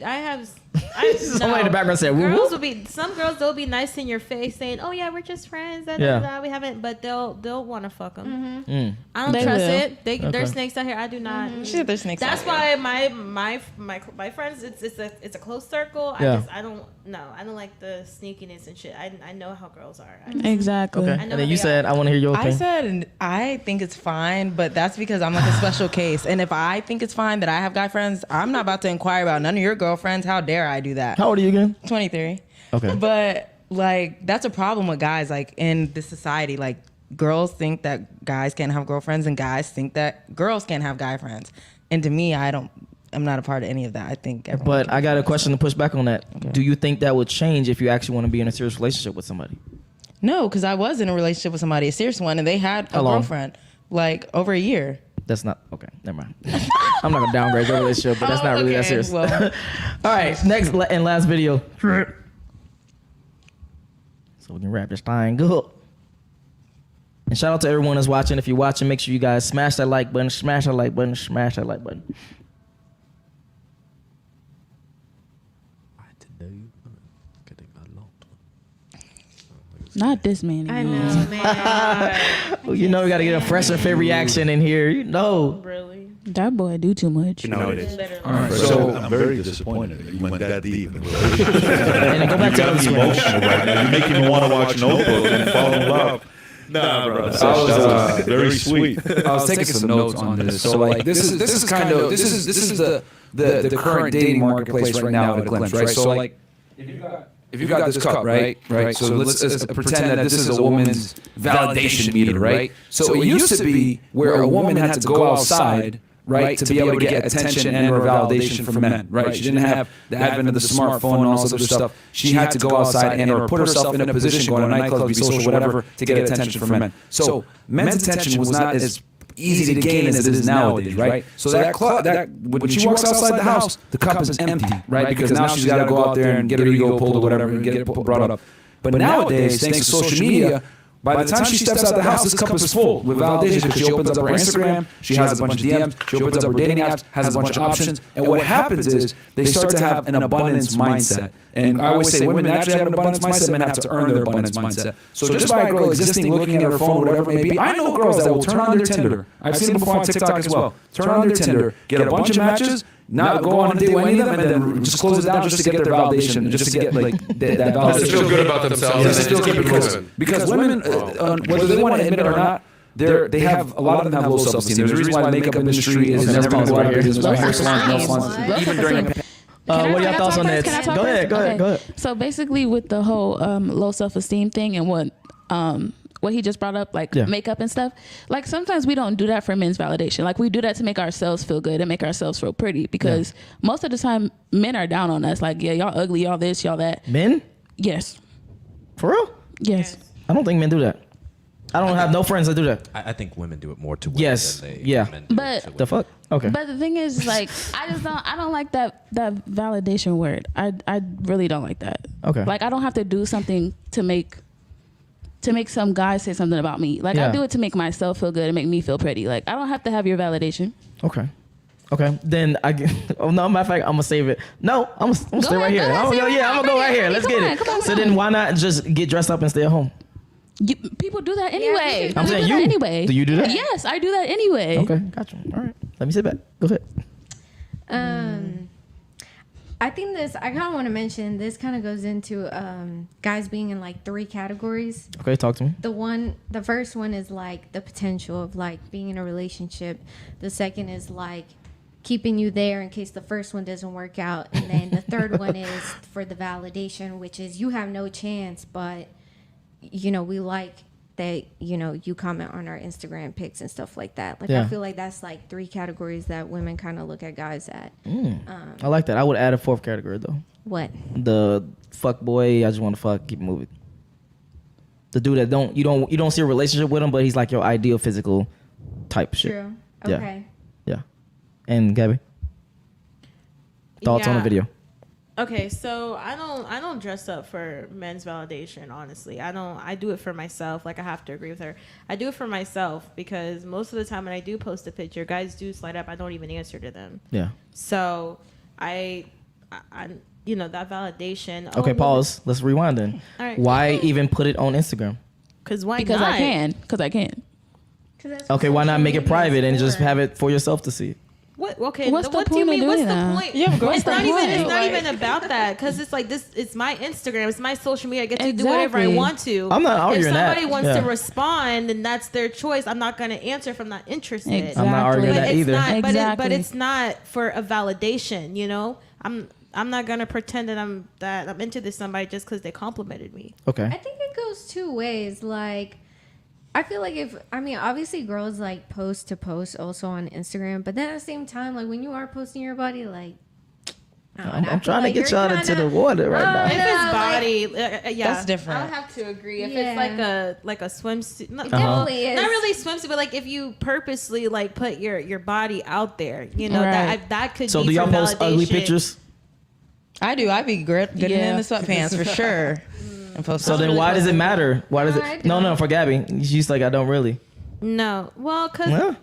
Somebody in the background said, "Woo, girls woo." some girls they'll be nice in your face saying, "Oh yeah, we're just friends." Yeah. We haven't, but they'll want to fuck them. Mm. I don't They trust will. it. They're snakes out here. I do not. Shit, there's snakes That's out why my friends it's a close circle. Yeah. I don't like the sneakiness and shit. I know how girls are. Exactly. Okay. I And know then how you they said, are. "I want to hear your I opinion." said I think it's fine, but that's because I'm like a special case. And if I think it's fine that I have guy friends, I'm not about to inquire about none of your girlfriends. How dare I do that? How old are you again? 23. Okay. But like that's a problem with guys like in this society. Like girls think that guys can't have girlfriends and guys think that girls can't have guy friends. And to me, I'm not a part of any of that. I think everyone. But I got a question to push back on that. Okay. Do you think that would change if you actually want to be in a serious relationship with somebody? No, because I was in a relationship with somebody, a serious one, and they had a girlfriend like over a year. That's not okay. Never mind. I'm not gonna downgrade your relationship, but that's not really that serious. Well. All right, next and last video. So we can wrap this thing good. And shout out to everyone that's watching. If you're watching, make sure you guys smash that like button, smash that like button, smash that like button. Not this man. I know, man. You know we gotta get a fresh and fit reaction in here. You know. Really. That boy do too much. You know it is. Literally. All right, so I'm very disappointed that you went that deep. And then go back You to got the me emotional right now. You're making me want to watch Notebook and fall in love. Nah, bro. That was very sweet. I was taking some notes on this. So like this is the current dating marketplace right now at a glimpse, right? So like if you've got this cup, right? So let's pretend that this is a woman's validation meter, right? So it used to be where a woman had to go outside, right, to be able to get attention and or validation from men, right? She didn't have the advent of the smartphone and all this other stuff. She had to go outside and or put herself in a position, go to nightclubs, be social, whatever, to get attention from men. So men's attention was not as easy to gain as it is nowadays, right? So that when she walks outside the house, the cup is empty, right? Because now she's got to go out there and get her ego pulled or whatever and get it brought up. But nowadays, thanks to social media, by the time she steps out the house, this cup is full with validation because she opens up her Instagram, she has a bunch of DMs, she opens up her dating apps, has a bunch of options, and what happens is they start to have an abundance mindset. And I always say women naturally have an abundance mindset, men have to earn their abundance mindset. So just by a girl existing, looking at her phone, whatever it may be, I know girls that will turn on their Tinder. I've seen it before on TikTok as well. Turn on their Tinder, get a bunch of matches, not go on a date with any of them, and then just close it down just to get their validation, just to get like that validation. Just to feel good about themselves. Just to feel good because women, whether they want to admit it or not, they have a lot of them have low self-esteem. There's a reason why the makeup industry is never going to go out here. There's why hair salons, nail salons, even during the What are your thoughts on that? Go ahead. So basically, with the whole low self-esteem thing and what he just brought up, like makeup and stuff, like sometimes we don't do that for men's validation. Like we do that to make ourselves feel good and make ourselves feel pretty because most of the time men are down on us. Like, yeah, y'all ugly, y'all this, y'all that. Men? Yes. For real? Yes. I don't think men do that. I don't have no friends that do that. I think women do it more to women Yes. than men do But to women. The fuck? Okay. But the thing is, like, I don't like that validation word. I really don't like that. Okay. Like, I don't have to do something to make some guy say something about me. Like, I do it to make myself feel good and make me feel pretty. Like, I don't have to have your validation. Okay. Then oh no, matter of fact, I'm gonna save it. No, I'm gonna stay right here. I'm gonna go right here. Let's get it. So then why not just get dressed up and stay at home? People do that anyway. I'm saying you. Anyway. Do you do that? Yes, I do that anyway. Okay, gotcha. All right. Let me sit back. Go ahead. I think I kind of want to mention this kind of goes into guys being in like 3 categories. Okay, talk to me. The first one is like the potential of like being in a relationship. The second is like keeping you there in case the first one doesn't work out. And then the third one is for the validation, which is you have no chance, but you know, we like that, you know, you comment on our Instagram pics and stuff like that. Like, I feel like that's like 3 categories that women kind of look at guys at. I like that. I would add a 4th category though. What? The fuck boy, I just want to fuck, keep it moving. The dude that you don't see a relationship with him, but he's like your ideal physical type shit. True. Okay. Yeah. And Gabby? Thoughts on the video? Okay, so I don't dress up for men's validation, honestly. I do it for myself. Like, I have to agree with her. I do it for myself because most of the time when I do post a picture, guys do slide up. I don't even answer to them. Yeah. So I you know, that validation. Okay, pause. Let's rewind then. All right. Why even put it on Instagram? Because why Because not? I can. Because I can. Okay, why not make it private and just have it for yourself to see? What? Okay. What's the what do you point of mean? What's doing the that? point? Yeah, It's not even. It's not Like- even about that because it's like this. It's my Instagram. It's my social media. I get to do whatever I Exactly. want to. I'm not arguing If that. somebody wants Yeah. to respond, then that's their choice. I'm not going to answer if I'm not interested. Exactly. I'm not arguing But that it's either. not. But, Exactly. but it's not for a validation. You know, I'm not gonna pretend that I'm into this somebody just because they complimented me. Okay. I think it goes 2 ways. Like, I feel like obviously girls like post to post also on Instagram, but then at the same time, like when you are posting your body, like, I'm trying to get y'all into the water right now. If it's body, yeah, That's different. I'll have to agree. If Yeah. it's like a swimsuit, It definitely is. not really swimsuit, but like if you purposely like put your body out there, you know, Right. that could. So be do y'all for post ugly validation. pictures? I do. I be getting Yeah. in the sweatpants for sure. And post So then why does it matter? Why does No, I it? No, don't. for Gabby. She's like, I don't really. No, well, cause Well,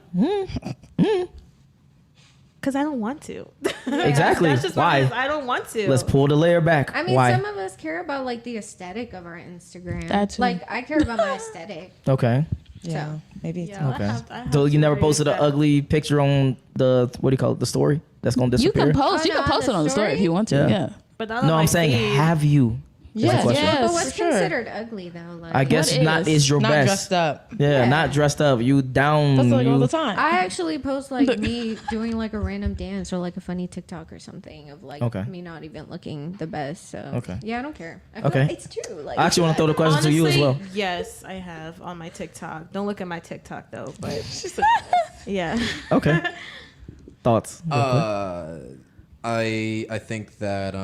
I don't want to. exactly. That's just what it is. Why? I don't want to. Let's pull the layer back. I mean, Why? some of us care about like the aesthetic of our Instagram. That too. Like, I care about my aesthetic. Okay. Yeah, maybe it's Yeah. Okay. I have So to you never agree posted with an that. ugly picture on the what do you call it? The story that's gonna You disappear. can post. Oh, You no, can post on it on the story story? if you want to. Yeah. Yeah. But not No, on my I'm saying, feed. have you? Yes, question. yes, But what's for sure. considered ugly though? Like, I guess What not is? is your Not best. dressed up. Yeah, Yeah. not dressed up. You down. That's like you, all the time. I actually post like me doing like a random dance or like a funny TikTok or something of like Okay. me not even looking the best. So Okay. yeah, I don't care. I feel Okay. like it's true. Like, I actually want to throw the question to you as well. Yes, I have on my TikTok. Don't look at my TikTok though, but yeah. Okay. Thoughts? I think that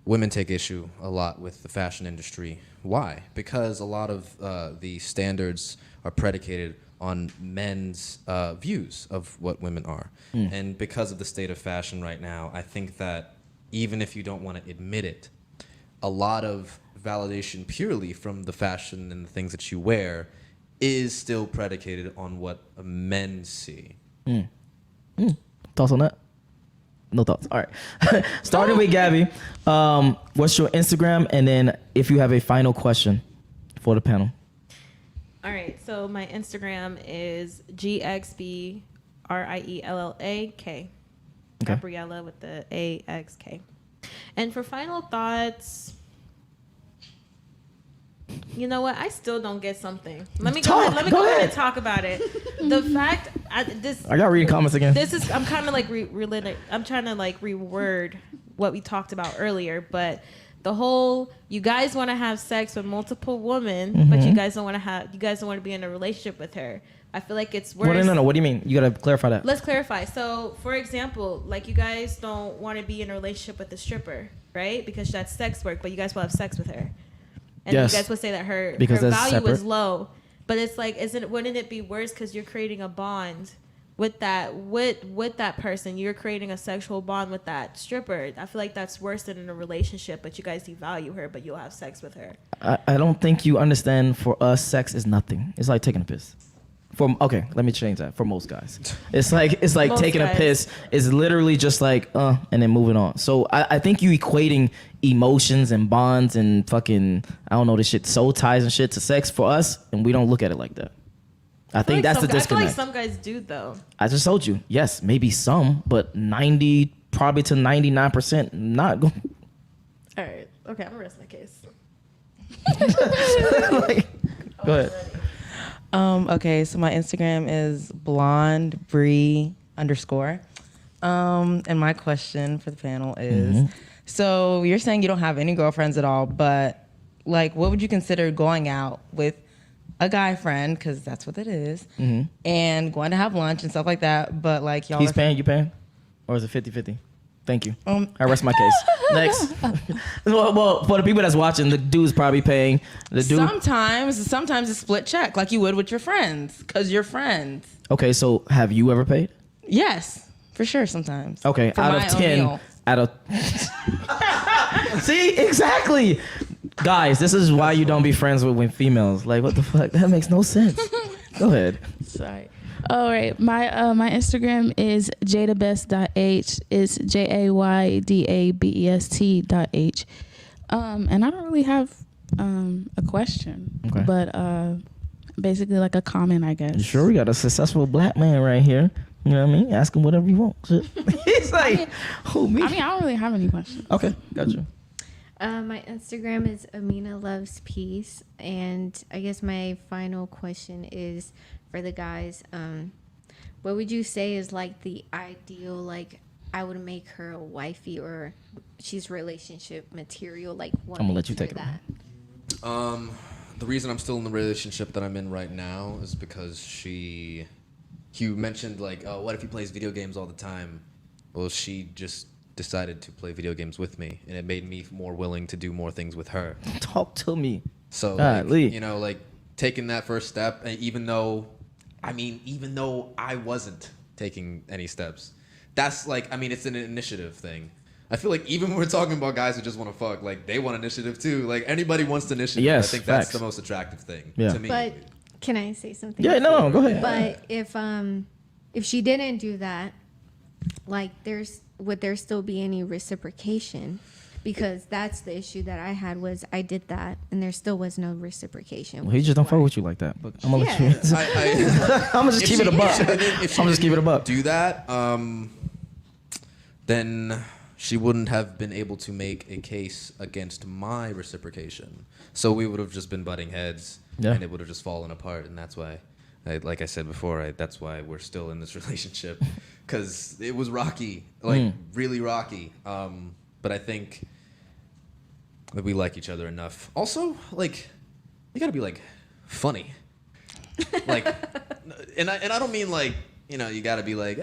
women take issue a lot with the fashion industry. Why? Because a lot of the standards are predicated on men's views of what women are. And because of the state of fashion right now, I think that even if you don't want to admit it, a lot of validation purely from the fashion and the things that you wear is still predicated on what men see. Thoughts on that? No thoughts. All right. Starting with Gabby, what's your Instagram? And then if you have a final question for the panel. All right, so my Instagram is GXBRIELLAK. Okay. Gabriella with the AXK. And for final thoughts, you know what? I still don't get something. Let me go ahead. Let me go ahead and talk about it. The fact I got reading comments again. this is I'm kind of like I'm trying to like reword what we talked about earlier, but the whole you guys want to have sex with multiple women, but you guys don't want to be in a relationship with her. I feel like it's worse. No. What do you mean? You gotta clarify that. Let's clarify. So, for example, like you guys don't want to be in a relationship with a stripper, right? Because that's sex work, but you guys will have sex with her. And Yes. you guys would say that her Because that's value is separate. low. But it's like, wouldn't it be worse because you're creating a bond with that person? You're creating a sexual bond with that stripper. I feel like that's worse than in a relationship, but you guys devalue her, but you'll have sex with her. I don't think you understand. For us, sex is nothing. It's like taking a piss. Okay, let me change that. For most guys, it's like Most taking a guys. piss. It's literally just like and then moving on. So I think you equating emotions and bonds and fucking I don't know this shit, soul ties and shit to sex for us, and we don't look at it like that. I think that's the I feel like disconnect. some guys do though. I just told you, yes, maybe some, but 90% probably to 99% not going. All right. Okay, I'm gonna rest my case. Like, go ahead. Okay, so my Instagram is blondebree_. And my question for the panel is, so you're saying you don't have any girlfriends at all, but like, what would you consider going out with a guy friend, because that's what it is, and going to have lunch and stuff like that, but like y'all He's paying, you paying? Or is it 50-50? Thank you. I rest my case. Next. well, for the people that's watching, the dude's probably paying. The dude. Sometimes it's split check, like you would with your friends, because you're friends. Okay, so have you ever paid? Yes, for sure. Sometimes. Okay, For out my of own 10, meal. out of. See, exactly. Guys, this is why you don't be friends with females. Like, what the fuck? That makes no sense. Go ahead. Sorry. All right. My Instagram is jaydabest.h. It's JAYDABEST.h. And I don't really have a question, but basically like a comment, I guess. Sure, we got a successful black man right here. You know what I mean? Ask him whatever you want. He's like, who, me? I mean, I don't really have any questions. Okay, got you. My Instagram is Amina Loves Peace, and I guess my final question is for the guys. What would you say is like the ideal, like I would make her a wifey, or she's relationship material? Like, I'm gonna let you take that. The reason I'm still in the relationship that I'm in right now is because you mentioned like, oh, what if he plays video games all the time? Well, she just decided to play video games with me, and it made me more willing to do more things with her. Talk to me. So, like, like taking that first step, and even though I wasn't taking any steps, that's like, it's an initiative thing. I feel like even when we're talking about guys who just want to fuck, like they want initiative too. Like anybody wants initiative. Yes, I think facts. that's the most attractive thing to me. But can I say something? Yeah, no, go ahead. But if she didn't do that, like would there still be any reciprocation? Because that's the issue that I had, was I did that and there still was no reciprocation. Well, he just don't fuck with you like that. But I'm gonna let you. I'm gonna just keep it a buck. I'm just keep it a buck. Do that, then she wouldn't have been able to make a case against my reciprocation. So we would have just been butting heads, and it would have just fallen apart. And that's why, like I said before, that's why we're still in this relationship, because it was rocky, like really rocky. But I think that we like each other enough. Also, like, you gotta be like funny, like, and I don't mean like, you gotta be like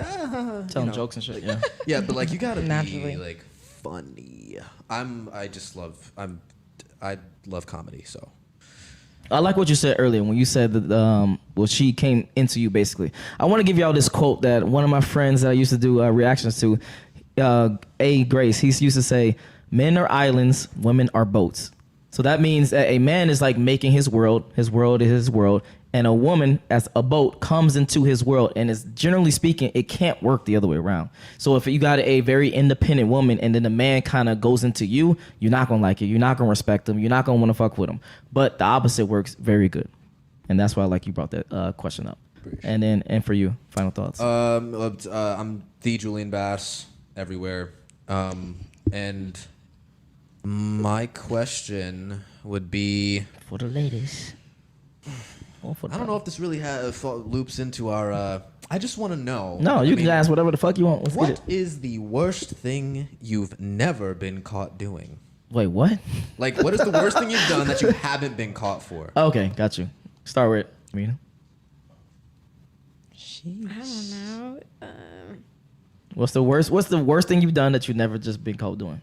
telling jokes and shit. Yeah, yeah, but like you gotta be like funny. I love comedy, so. I like what you said earlier when you said that she came into you basically. I want to give y'all this quote that one of my friends that I used to do reactions to, A. Grace, he used to say, "Men are islands, women are boats." So that means that a man is like making his world is his world, and a woman as a boat comes into his world, and it's generally speaking, it can't work the other way around. So if you got a very independent woman and then the man kind of goes into you, you're not gonna like it, you're not gonna respect him, you're not gonna want to fuck with him. But the opposite works very good, and that's why like you brought that question up. And for you, final thoughts. I'm the Julian Bass everywhere, and my question would be for the ladies. I don't know if this really loops into our. I just want to know. No, you can ask whatever the fuck you want. What is the worst thing you've never been caught doing? Wait, what? Like, what is the worst thing you've done that you haven't been caught for? Okay, got you. Start with Amina. I don't know. What's the worst thing you've done that you've never just been caught doing?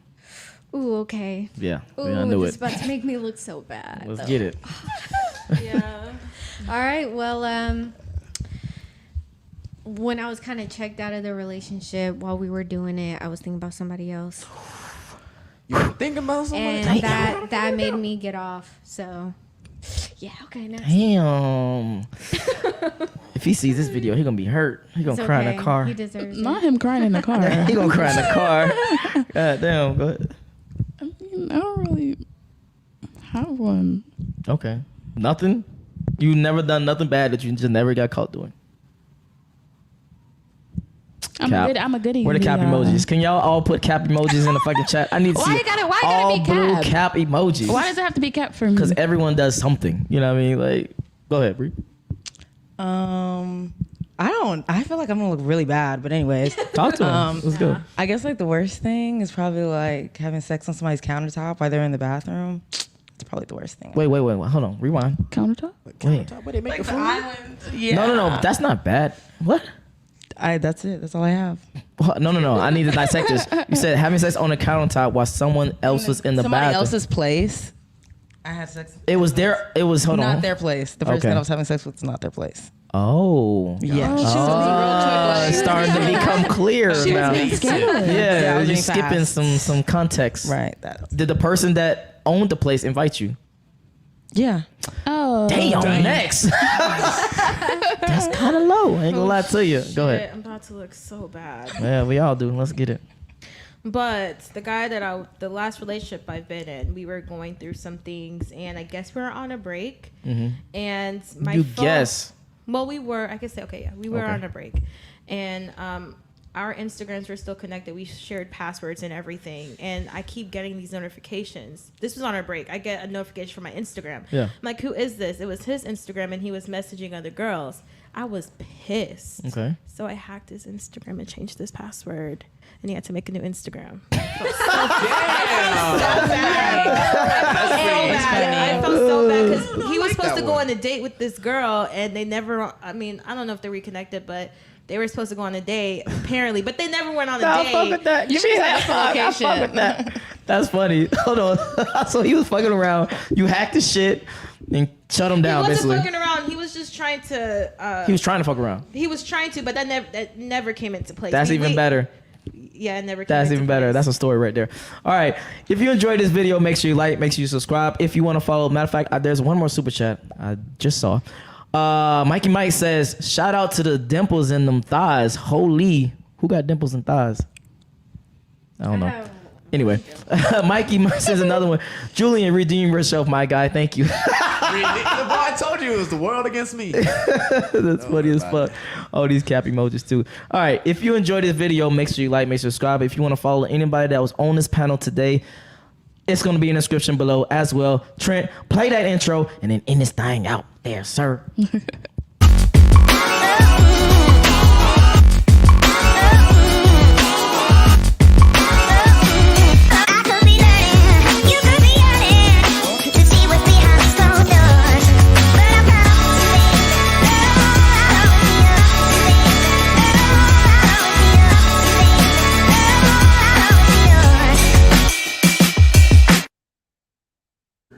Ooh, okay. Yeah, Ooh, I knew it's it. about to make me look so bad. Let's get it. Yeah. All right. Well, when I was kind of checked out of the relationship while we were doing it, I was thinking about somebody else. You were thinking about somebody? And that made me get off. So, yeah. Okay. Next. Damn. If he sees this video, he gonna be hurt. He gonna cry in the car. He deserves it. Not him crying in the car. He gonna cry in the car. God damn. Go ahead. I mean, I don't really have one. Okay. Nothing? You never done nothing bad that you just never got caught doing? I I'm a goodie. Where the cap emojis? Can y'all all put cap emojis in the fucking chat? I need to see why all gotta be blue cap? cap emojis. Why does it have to be cap for me? Because everyone does something. You know what I mean? Like, go ahead, Bree. I feel like I'm gonna look really bad, but anyways. Talk to him. Let's go. I guess like the worst thing is probably like having sex on somebody's countertop while they're in the bathroom. It's probably the worst thing. Wait. Hold on. Rewind. Countertop? Wait. Where they make Like the island. Yeah. No. That's not bad. What? That's it. That's all I have. No. I need to dissect this. You said having sex on a countertop while someone else was in the Somebody bathroom. else's place. I had sex. It was their. It was hold on. Not their place. The person Okay. that I was having sex with is not their place. Oh. Yeah. It's starting to become clear now. Yeah, I was you're being skipping fast. some context. Right. Did the person that owned the place invite you? Yeah. Oh. Damn. Next. That's kind of low. I ain't gonna lie to you. Go ahead. I'm about to look so bad. Yeah, we all do. Let's get it. But the guy the last relationship I've been in, we were going through some things, and I guess we were on a break. And my You phone, guess. Well, we were. I could say, okay, yeah, we were Okay. on a break, and our Instagrams were still connected. We shared passwords and everything, and I keep getting these notifications. This was on our break. I get a notification from my Instagram. Yeah. I'm like, who is this? It was his Instagram, and he was messaging other girls. I was pissed. Okay. So I hacked his Instagram and changed his password, and he had to make a new Instagram. I felt so bad because he was supposed to go on a date with this girl, and they never. I mean, I don't know if they're reconnected, but they were supposed to go on a date apparently, but they never went on a date. I fuck with that. You should have I fuck with that. That's funny. Hold on. So he was fucking around. You hacked his shit and shut him down. He wasn't basically. fucking around. He was just trying to. He was trying to fuck around. He was trying to, but that never came into place. That's even better. Yeah, it never came That's into even better. place. That's a story right there. All right. If you enjoyed this video, make sure you like, make sure you subscribe. If you want to follow, matter of fact, there's one more super chat I just saw. Mikey Mike says, shout out to the dimples in them thighs. Holy, who got dimples in thighs? I don't know. Anyway, Mikey Mike says another one. Julian, redeem yourself, my guy. Thank you. I told you it was the world against me. That's funny as fuck. Oh, these cap emojis too. All right. If you enjoyed this video, make sure you like, make sure you subscribe. If you want to follow anybody that was on this panel today, it's going to be in the description below as well. Trent, play that intro and then end this thing out there, sir.